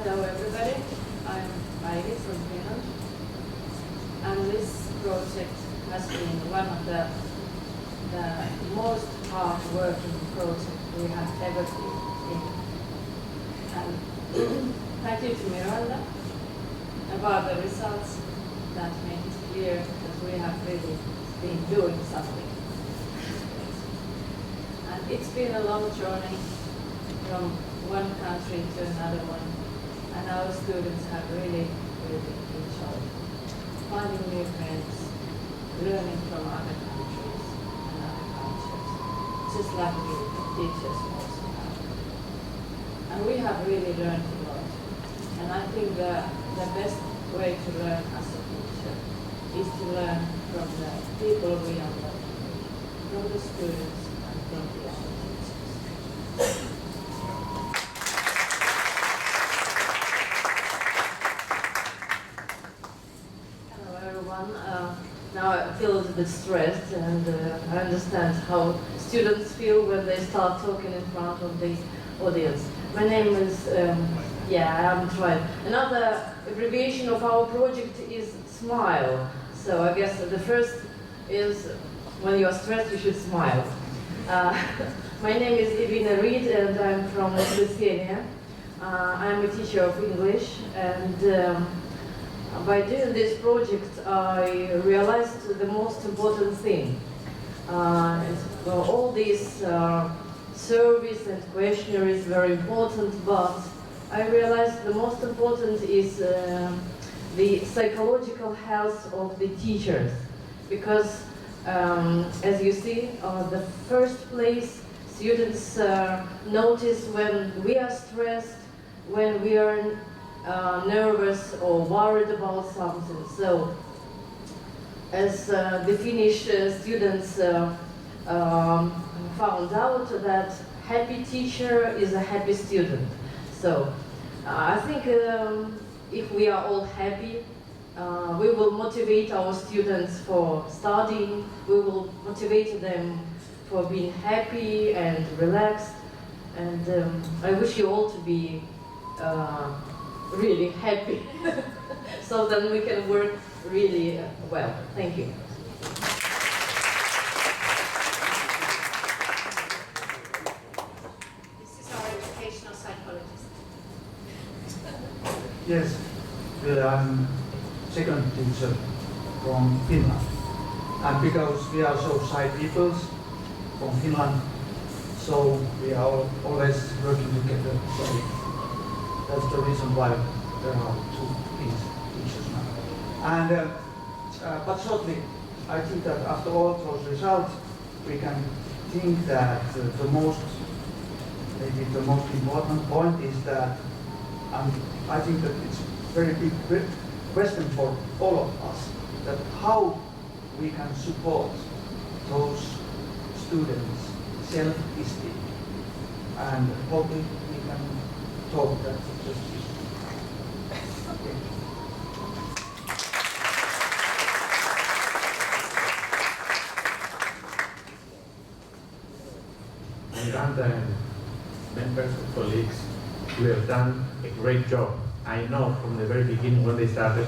Hello everybody, I'm Heidi from Finland, and this project has been one of the most hard-working projects we have ever been in. And thank you to Miranda about the results that made it clear that we have really been doing something. And it's been a long journey from one country to another one, and our students have really enjoyed finding new friends, learning from other countries and other cultures, just like we teachers also have. And we have really learned a lot. And I think the best way to learn as a teacher is to learn from the people we are working with, from the students and from the other teachers. Now I feel a little bit stressed, and I understand how students feel when they start talking in front of the audience. My name is, I'm trying. Another abbreviation of our project is SMILE. So I guess the first is when you are stressed, you should smile. My name is Irina Reed, and I'm from Lithuania. I'm a teacher of English, and by doing this project, I realized the most important thing. All these surveys and questionnaire is very important, but I realized the most important is the psychological health of the teachers. Because, as you see, the first place, students notice when we are stressed, when we are nervous or worried about something. So, as the Finnish students found out that happy teacher is a happy student. So, I think if we are all happy, we will motivate our students for studying, we will motivate them for being happy and relaxed, and I wish you all to be really happy, so then we can work really well. Thank you. This is our educational psychologist. Yes, well, I'm second teacher from Finland. And because we are so shy people from Finland, so we are always working together. So that's the reason why there are two teachers now. And but shortly, I think that after all those results, we can think that maybe the most important point is that I think that it's a very big question for all of us, that how we can support those students' self-esteem. And hopefully we can talk that just okay. Miranda and members of colleagues, we have done a great job. I know from the very beginning when they started,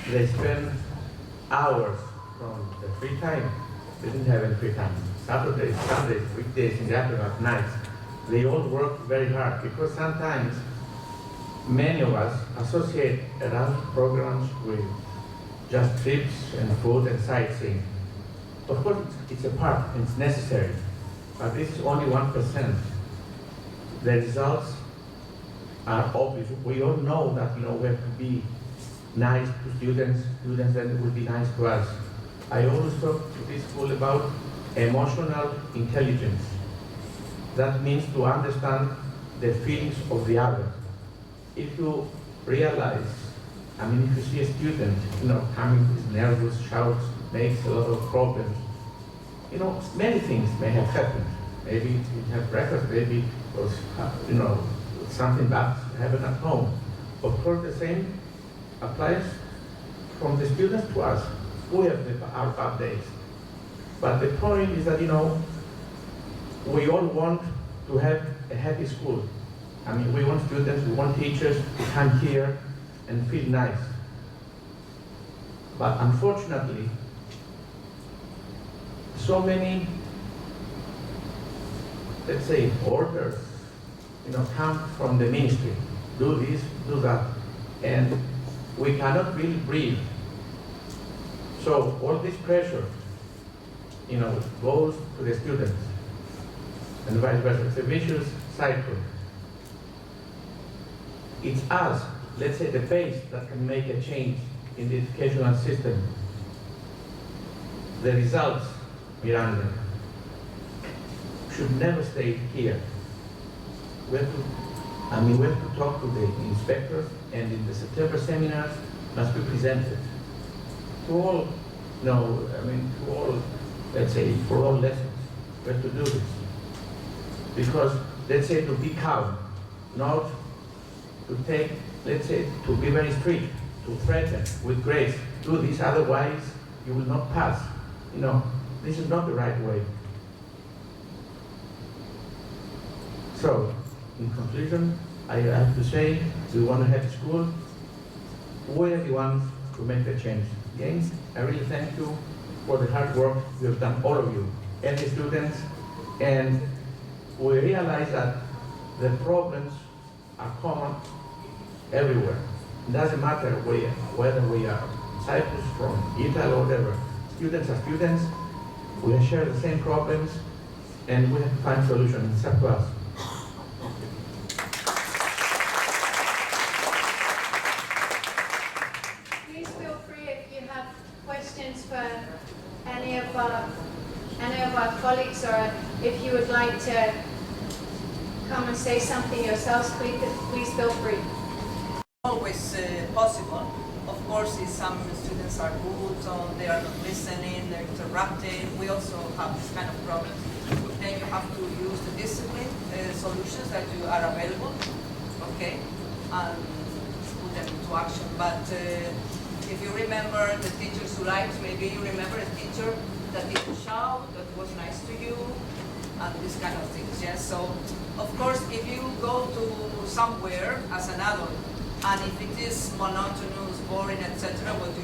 they spent hours from the free time. They didn't have any free time. Saturdays, Sundays, weekdays, in the afternoon, at nights. They all worked very hard because sometimes many of us associate Erasmus programs with just trips and food and sightseeing. Of course, it's a part, and it's necessary, but this is only 1%. The results are obvious. We all know that we have to be nice to students then will be nice to us. I always talk to this school about emotional intelligence. That means to understand the feelings of the other. If you realize, if you see a student, coming with nervous, shouts, makes a lot of problems, many things may have happened. Maybe you have breakfast, maybe it was, something bad happened at home. Of course, the same applies from the students to us. We have our bad days. But the point is that, we all want to have a happy school. We want students, we want teachers to come here and feel nice. But unfortunately, so many, let's say, orders, come from the ministry. Do this, do that. And we cannot really breathe. So all this pressure, goes to the students and vice versa. It's a vicious cycle. It's us, let's say, the base that can make a change in the educational system. The results, Miranda, should never stay here. We have to talk to the inspectors, and in the September seminars must be presented to all, to all, let's say, for all lessons. We have to do this. Because, let's say, to be calm, not to take, let's say, to be very strict, to threaten with grace, do this, otherwise you will not pass. This is not the right way. So, in conclusion, I have to say, we want to have a school. We are the ones to make the change. Again, I really thank you for the hard work you have done, all of you, and the students. And we realize that the problems are common everywhere. It doesn't matter whether we are Cyprus, from Italy, or whatever. Students are students. We share the same problems, and we have to find solutions. It's up to us. Please feel free if you have questions for any of our colleagues, or if you would like to come and say something yourselves, please feel free. Always possible. Of course, if some students are good, or they are not listening, they're interrupting, we also have this kind of problem. Then you have to use the discipline solutions that you are available, okay? and put them into action. But if you remember the teachers you liked, maybe you remember a teacher that didn't shout, that was nice to you, and these kind of things, yes? So, of course, if you go to somewhere as an adult, and if it is monotonous, boring, etc., what do?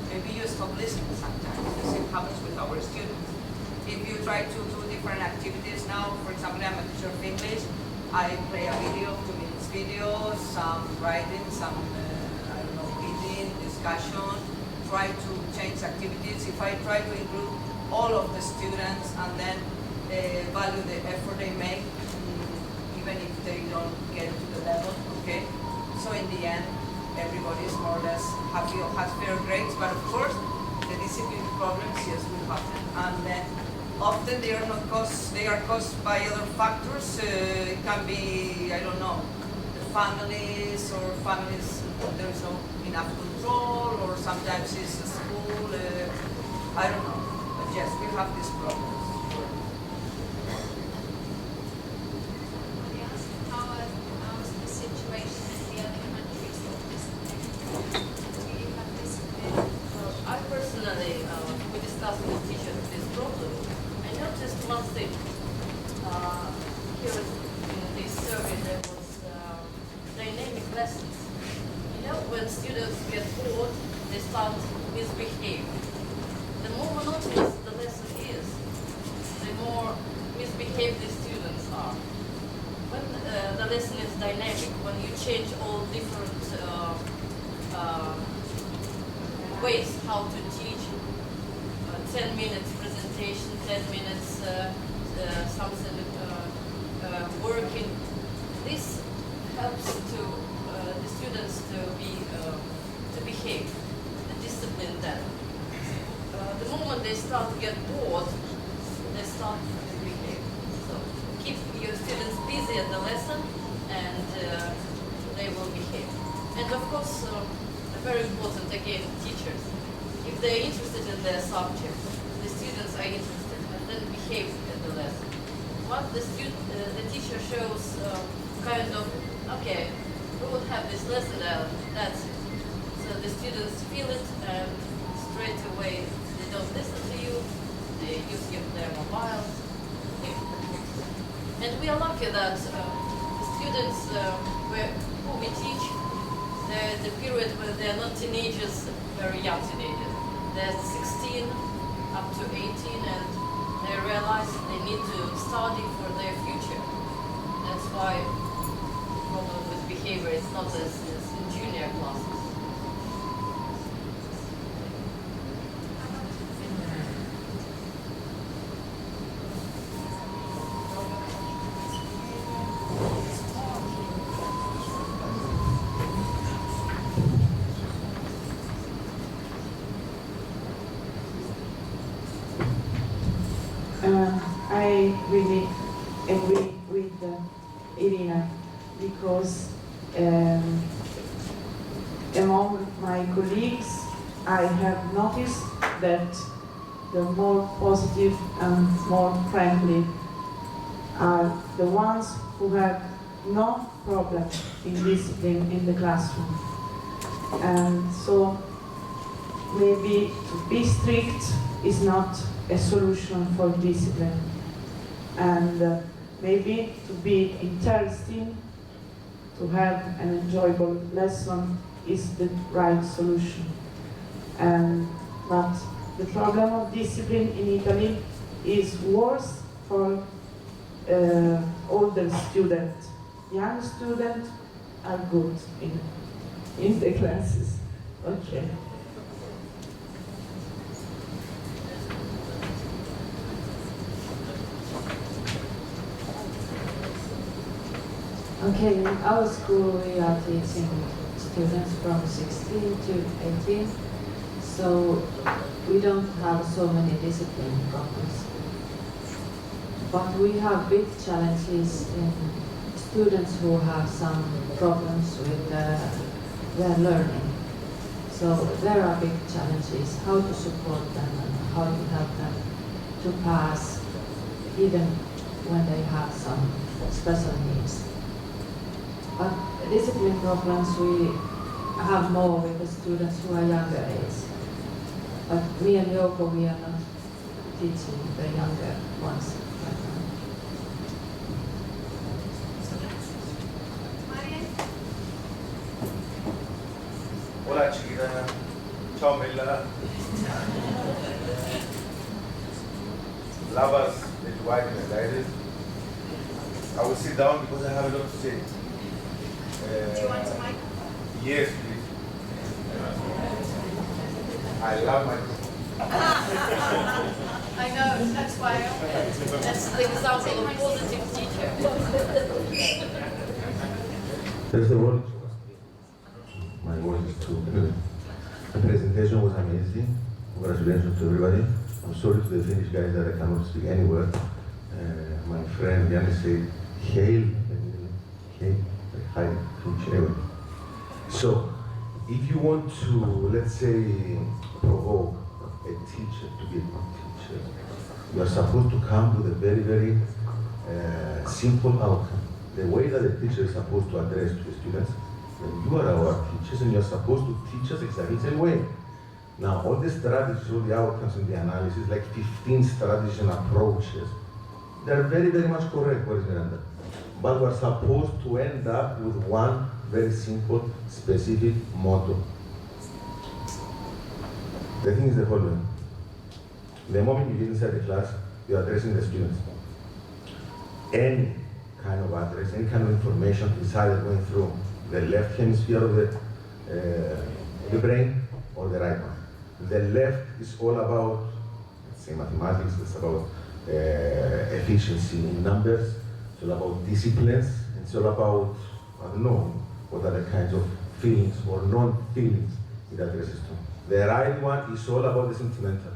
Maybe you stop listening sometimes. The same happens with our students. If you try to do different activities now, for example, I'm a teacher of English, I play a video, 2 minutes video, some writing, some, I don't know, reading, discussion, try to change activities. If I try to include all of the students and then value the effort they make, even if they don't get to the level, okay? So in the end, everybody is more or less happy or has fair grades, but of course, the discipline problems, yes, will happen. And then often they are not caused, they are caused by other factors. It can be, I don't know, the families or families, there is no enough control, or sometimes it's the school, I don't know. But yes, we have these problems. How's the situation in the other countries of discipline? Do you have discipline? I personally, we discussed with teachers this problem. I noticed one thing. Here in this survey there was dynamic lessons. You know, when students get bored, they start misbehave. The more monotonous the lesson is, the more misbehaved the students are. When the lesson is dynamic, when you change all different ways how to teach, 10 minutes presentation, 10 minutes something working, this helps to the students to behave, the discipline then. The moment they start to get bored, they start to behave. So keep your students busy at the lesson and they will behave. And of course, very important again, teachers. If they're interested in their subject, the students are interested and then behave in the lesson. Once the teacher shows kind of, okay, we will have this lesson, that's it. So the students feel it and straight away they don't listen to you, they use their mobiles. And we are lucky that the students who we teach, the period when they are not teenagers, very young teenagers. They're 16 up to 18 and they realize they need to study for their future. That's why the problem with behavior is not as in junior classes. I really agree with Irina because among my colleagues I have noticed that the more positive and more friendly are the ones who have no problem in discipline in the classroom. And so maybe to be strict is not a solution for discipline. And maybe to be interesting, to have an enjoyable lesson is the right solution. But the problem of discipline in Italy is worse for older students. Young students are good in the classes. Okay. Okay, in our school we are teaching students from 16 to 18, so we don't have so many discipline problems. But we have big challenges in students who have some problems with their learning. So there are big challenges, how to support them and how to help them to pass even when they have some special needs. But discipline problems we have more with the students who are younger age. But me and Yoko, we are not teaching the younger ones right now. Hola chiquita, ciao bella. Lovers, the white and ladies. I will sit down because I have a lot to say. Do you want a mic? Yes, please. I love my. I know, that's why. That's the example of a positive teacher. First of all, my voice is too good. The presentation was amazing. Congratulations to everybody. I'm sorry to the Finnish guys that I cannot speak any word. My friend Yanni said, hail, hi, Finnish anyway. So, if you want to, let's say, provoke a teacher to be a good teacher, you are supposed to come with a very, very simple outcome. The way that the teacher is supposed to address to the students, when you are our teachers and you are supposed to teach us exactly the same way. Now, all the strategies, all the outcomes in the analysis, like 15 strategies and approaches, they're very, very much correct, what is Miranda? But we're supposed to end up with one very simple, specific motto. The thing is the following. The moment you get inside the class, you're addressing the students. Any kind of address, any kind of information is either going through the left hemisphere of the brain or the right one. The left is all about, let's say, mathematics, it's about efficiency in numbers, it's all about disciplines, it's all about, I don't know, what other kinds of feelings or non-feelings it addresses to. The right one is all about the sentimental.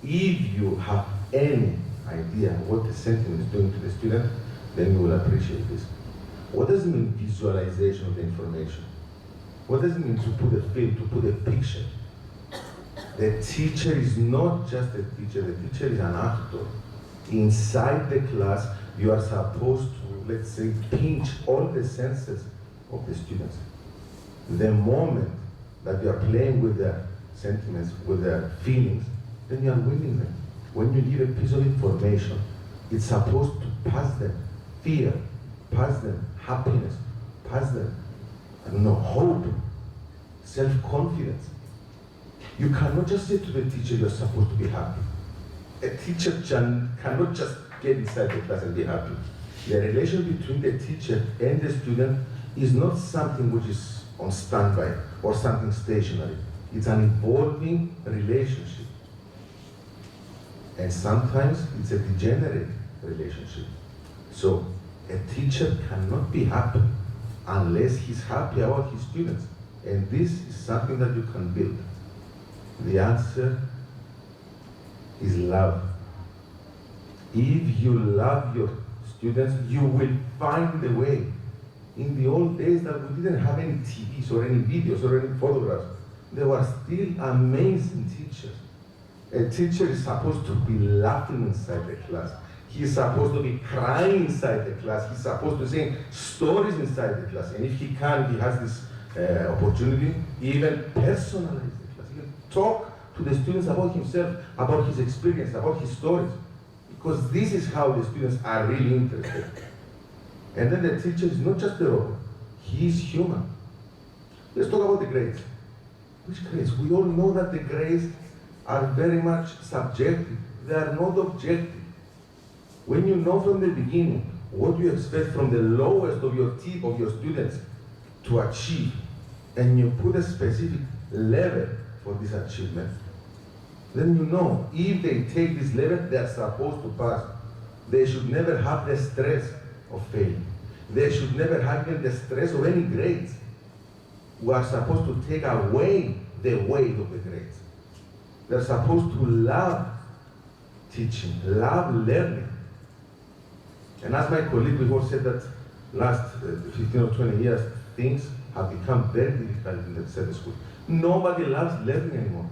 If you have any idea what the sentiment is doing to the student, then you will appreciate this. What does it mean, visualization of the information? What does it mean to put a film, to put a picture? The teacher is not just a teacher, the teacher is an actor. Inside the class, you are supposed to, let's say, pinch all the senses of the students. The moment that you are playing with their sentiments, with their feelings, then you are winning them. When you give a piece of information, it's supposed to pass them fear, pass them happiness, pass them, I don't know, hope, self-confidence. You cannot just say to the teacher, you're supposed to be happy. A teacher cannot just get inside the class and be happy. The relation between the teacher and the student is not something which is on standby or something stationary. It's an evolving relationship. And sometimes it's a degenerate relationship. So a teacher cannot be happy unless he's happy about his students. And this is something that you can build. The answer is love. If you love your students, you will find the way. In the old days that we didn't have any TVs or any videos or any photographs, there were still amazing teachers. A teacher is supposed to be laughing inside the class. He's supposed to be crying inside the class. He's supposed to sing stories inside the class. And if he can, he has this opportunity, even personalize the class. He can talk to the students about himself, about his experience, about his stories. Because this is how the students are really interested. And then the teacher is not just a robot, he is human. Let's talk about the grades. Which grades? We all know that the grades are very much subjective. They are not objective. When you know from the beginning what you expect from the lowest of your team, of your students to achieve, and you put a specific level for this achievement, then you know if they take this level, they are supposed to pass. They should never have the stress of failing. They should never have even the stress of any grades. We are supposed to take away the weight of the grades. They're supposed to love teaching, love learning. And as my colleague before said that last 15 or 20 years, things have become very difficult in the study school. Nobody loves learning anymore.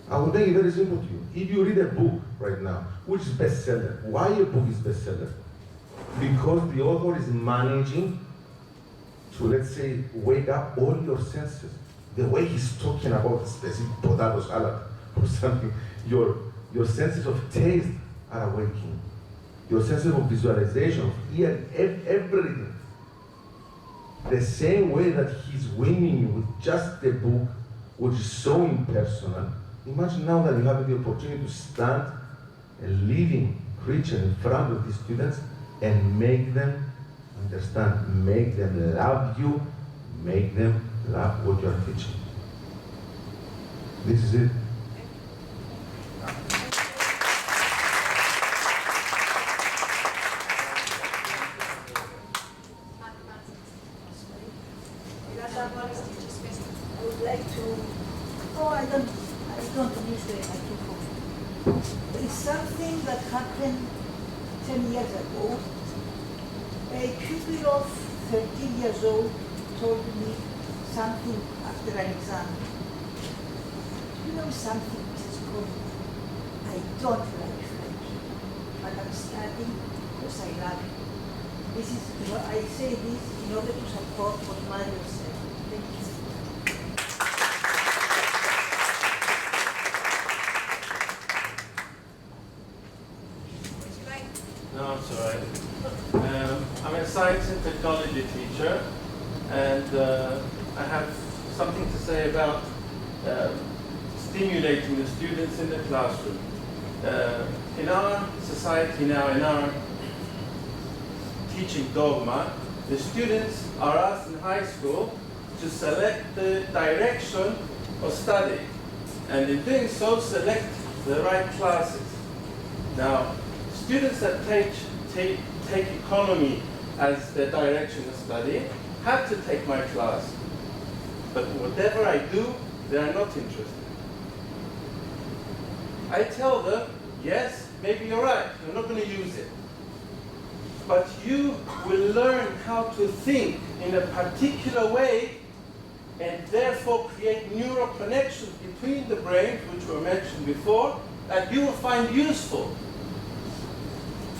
I will make it very simple to you. If you read a book right now, which is bestseller, why a book is bestseller? Because the author is managing let's say, wake up all your senses. The way he's talking about a specific potato salad or something, your senses of taste are awakening. Your senses of visualization, of hearing, everything. The same way that he's winning you with just the book, which is so impersonal. Imagine now that you have the opportunity to stand a living creature in front of these students and make them understand, make them love you, make them love what you are teaching. This is it. I would like to, I don't use the microphone. There is something that happened 10 years ago. A pupil of 13 years old told me something after an exam. You know something, Mrs. Cohen? I don't like French, but I'm studying because I love it. This is, I say this in order to support what Mario said. Thank you. No, it's all right. I'm a science and technology teacher, and I have something to say about stimulating the students in the classroom. In our society now, in our teaching dogma, the students are asked in high school to select the direction of study, and in doing so, select the right classes. Now, students that take economy as their direction of study have to take my class. But whatever I do, they are not interested. I tell them, yes, maybe you're right, you're not going to use it. But you will learn how to think in a particular way and therefore create neural connections between the brains, which were mentioned before, that you will find useful.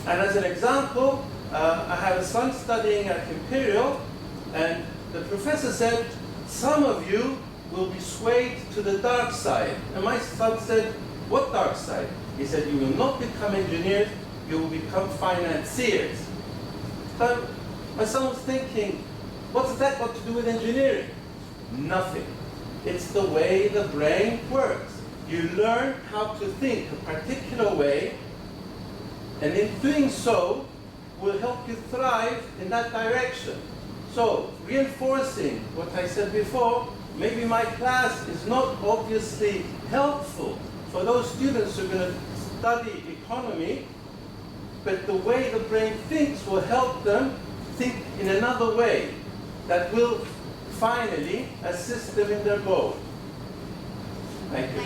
And as an example, I have a son studying at Imperial, and the professor said, some of you will be swayed to the dark side. And my son said, what dark side? He said, you will not become engineers, you will become financiers. So my son was thinking, what's that got to do with engineering? Nothing. It's the way the brain works. You learn how to think a particular way, and in doing so, will help you thrive in that direction. So, reinforcing what I said before, maybe my class is not obviously helpful for those students who are going to study economy, but the way the brain thinks will help them think in another way that will finally assist them in their goal. Thank you.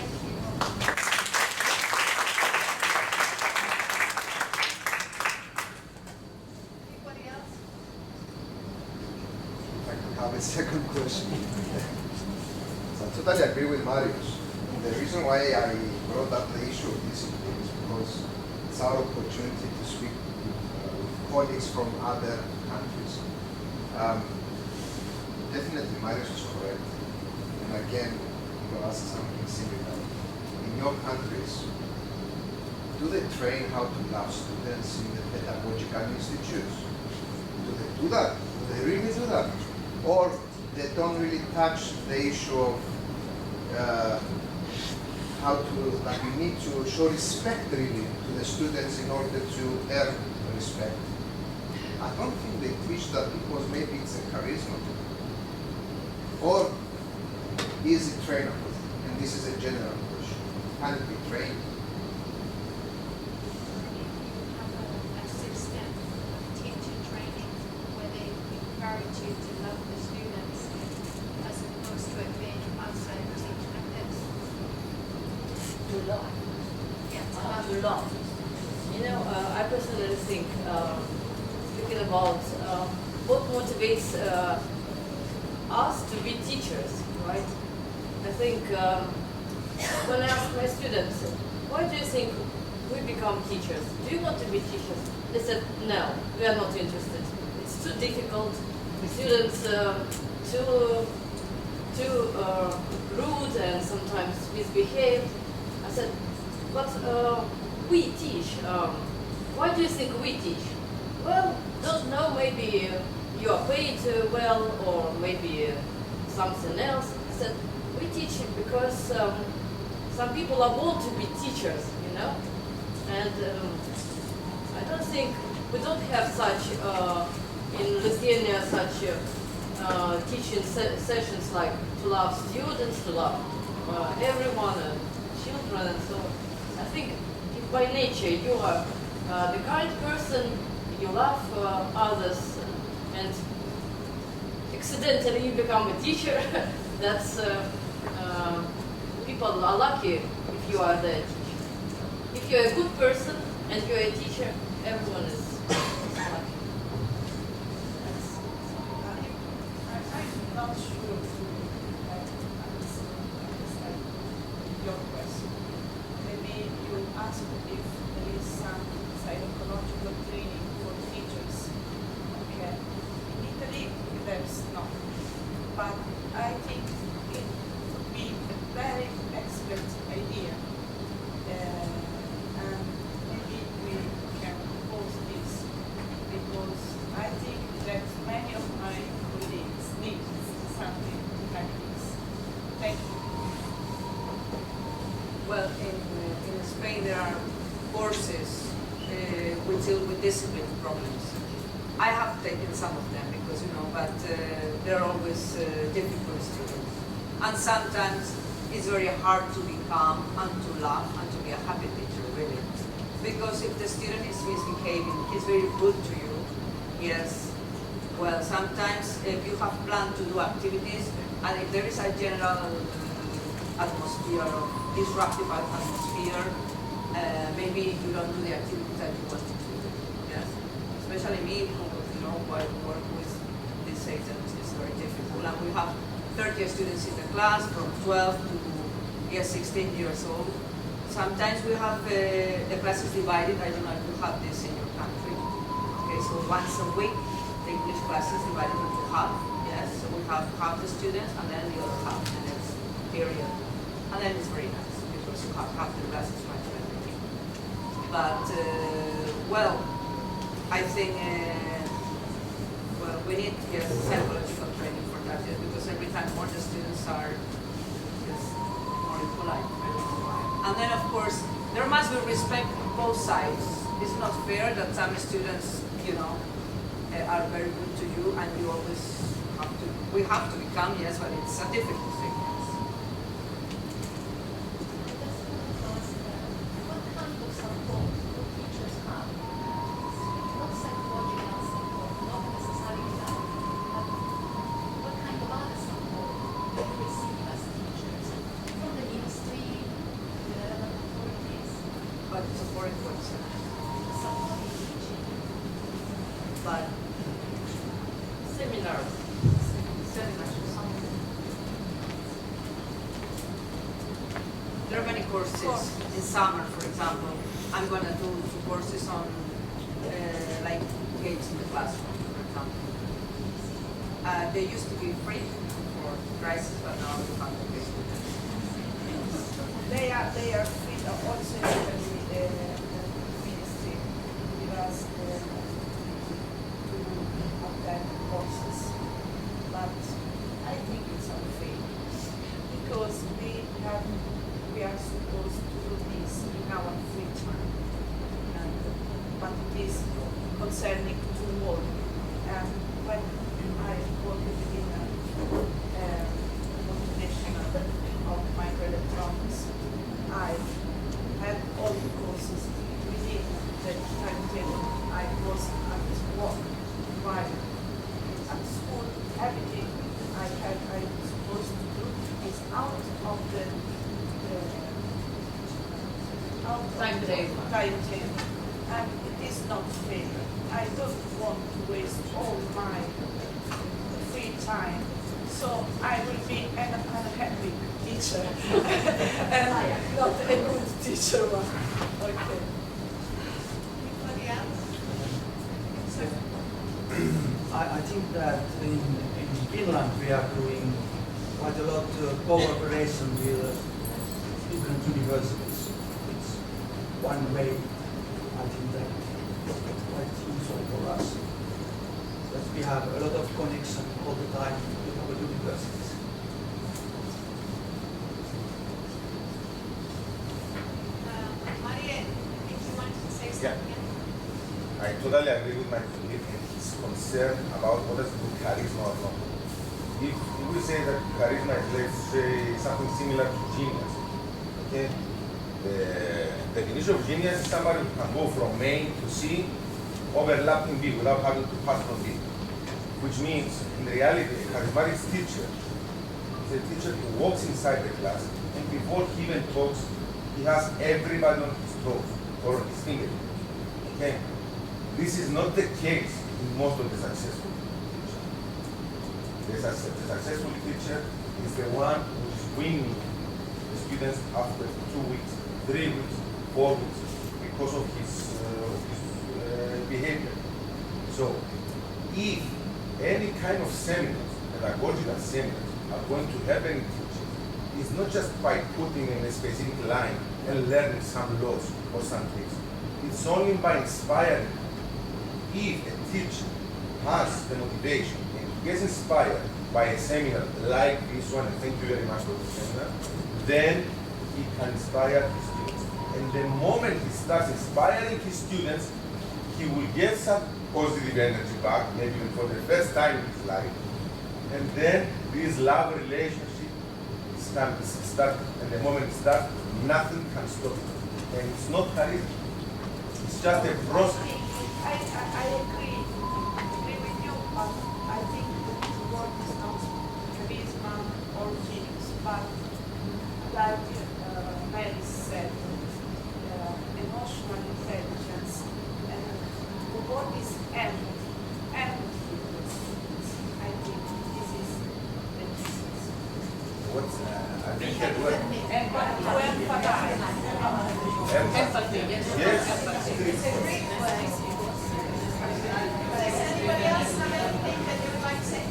I have a second question. So I totally agree with Marius. And the reason why I brought up the issue of discipline is because it's our opportunity to speak with colleagues from other countries. Definitely Marius is correct. And again, I'm going to ask something similar. In your countries, do they train how to love students in the pedagogical institutes? Do they do that? Do they really do that? Or they don't really touch the issue of how to, that you need to show respect really to the students in order to earn respect. I don't think they teach that because maybe it's a charisma. Or is it trainable? And this is a general question. Can it be trained? A system of teacher training where they encourage you to love the students as opposed to it being outside teach like this. To love. Yeah, To love. You know, I personally think, thinking about what motivates us to be teachers, right? I think when I ask my students, why do you think we become teachers? Do you want to be teachers? They said, no, we are not interested. It's too difficult. students too rude and sometimes misbehaved. I said, but we teach. Why do you think we teach? Well, don't know, maybe you are paid well, or maybe something else. I said, we teach because some people are born to be teachers, you know? And I don't think, we don't have such, in Lithuania, such teaching sessions like to love students, to love everyone, and children, and so on. I think if by nature you are the kind person, you love others, and accidentally you become a teacher, that's, people are lucky if you are the teacher. If you're a good person and you're a teacher, everyone is lucky. I'm not sure to understand your question. Maybe you asked if there is some psychological training for teachers. Okay. In Italy, there's not. But I think it would be a very excellent idea. And maybe we can propose this, because I think that many of my colleagues need something like this. Thank you. Well, in Spain there are courses which deal with discipline problems. I have taken some of them because, you know, but they're always difficult students. And sometimes it's very hard to be calm and to laugh and to be a happy teacher, really. Because if the student is misbehaving, he's very rude to you, yes. Well, sometimes if you have planned to do activities, and if there is a general atmosphere, disruptive atmosphere, maybe you don't do the activities that you want to do, yes. Especially me, who, you know, who I work with these agents, it's very difficult. And we have 30 students in the class from 12 to 16 years old. Sometimes we have the classes divided. I don't know if you have this in your country. Okay, so once a week, the English class is divided into half. Yes, so we have half the students and then the other half the next period. And then it's very nice because you have half the classes right away. But well, I think well, we need psychological training for that, yes, because every time more the students are more impolite. I don't know why. And then of course there must be respect on both sides. It's not fair that some students, you know, are very good to you, and you always have to. We have to become, yes, but it's a difficult thing. But seminars. There are many courses. In summer, for example, I'm going to do 2 courses on like games in the classroom, for example. They used to be free for crisis, but now we have to pay for them. They are free also in the ministry with us to attend courses, but I think it's unfair because we are supposed to do this in our free time, but it is concerning to work. And when I worked in multinational of microelectronics, I had all the courses within the timetable. I was at work, while at school, everything I was supposed to do is out of the timetable. And it is not fair. I don't want to waste all my free time. So I will be an unhappy teacher and not a good teacher one. Okay. I I think that in Finland we are doing quite a lot of cooperation with different universities. It's one way, I think that it's quite useful for us. But we have a lot of connection all the time with our universities. Maria, I think you wanted to say something. I totally agree with my colleague and his concern about what does good charisma or not. If we say that charisma is, let's say, something similar to genius, okay? The definition of genius is somebody who can go from A to C, overlapping B without having to pass from B. Which means, in reality, a charismatic teacher is a teacher who walks inside the class and before he even talks, he has everybody on his toes or on his fingers. Okay? This is not the case in most of the successful teachers. The successful teacher is the one who is winning the students after 2 weeks, 3 weeks, 4 weeks because of his behavior. So, if any kind of seminars, pedagogical seminars, are going to have any teaching, it's not just by putting in a specific line and learning some laws or some tricks. It's only by inspiring. If a teacher has the motivation and gets inspired by a seminar like this one, and thank you very much for the seminar, then he can inspire his students. And the moment he starts inspiring his students, he will get some positive energy back, maybe for the first time in his life. And then this love relationship starts, and the moment it starts, nothing can stop it. And it's not charisma. It's just a process. I agree with you, but I think the word is not charisma or genius, but like Mary said, emotional intelligence, and the word is empathy. Empathy. I think this is the difference. What's I think that word? Empathy. To empathize. Empathy, yes. It's a great word. Does anybody else have anything that they would like to say?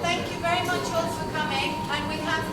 Thank you very much all for coming, and we have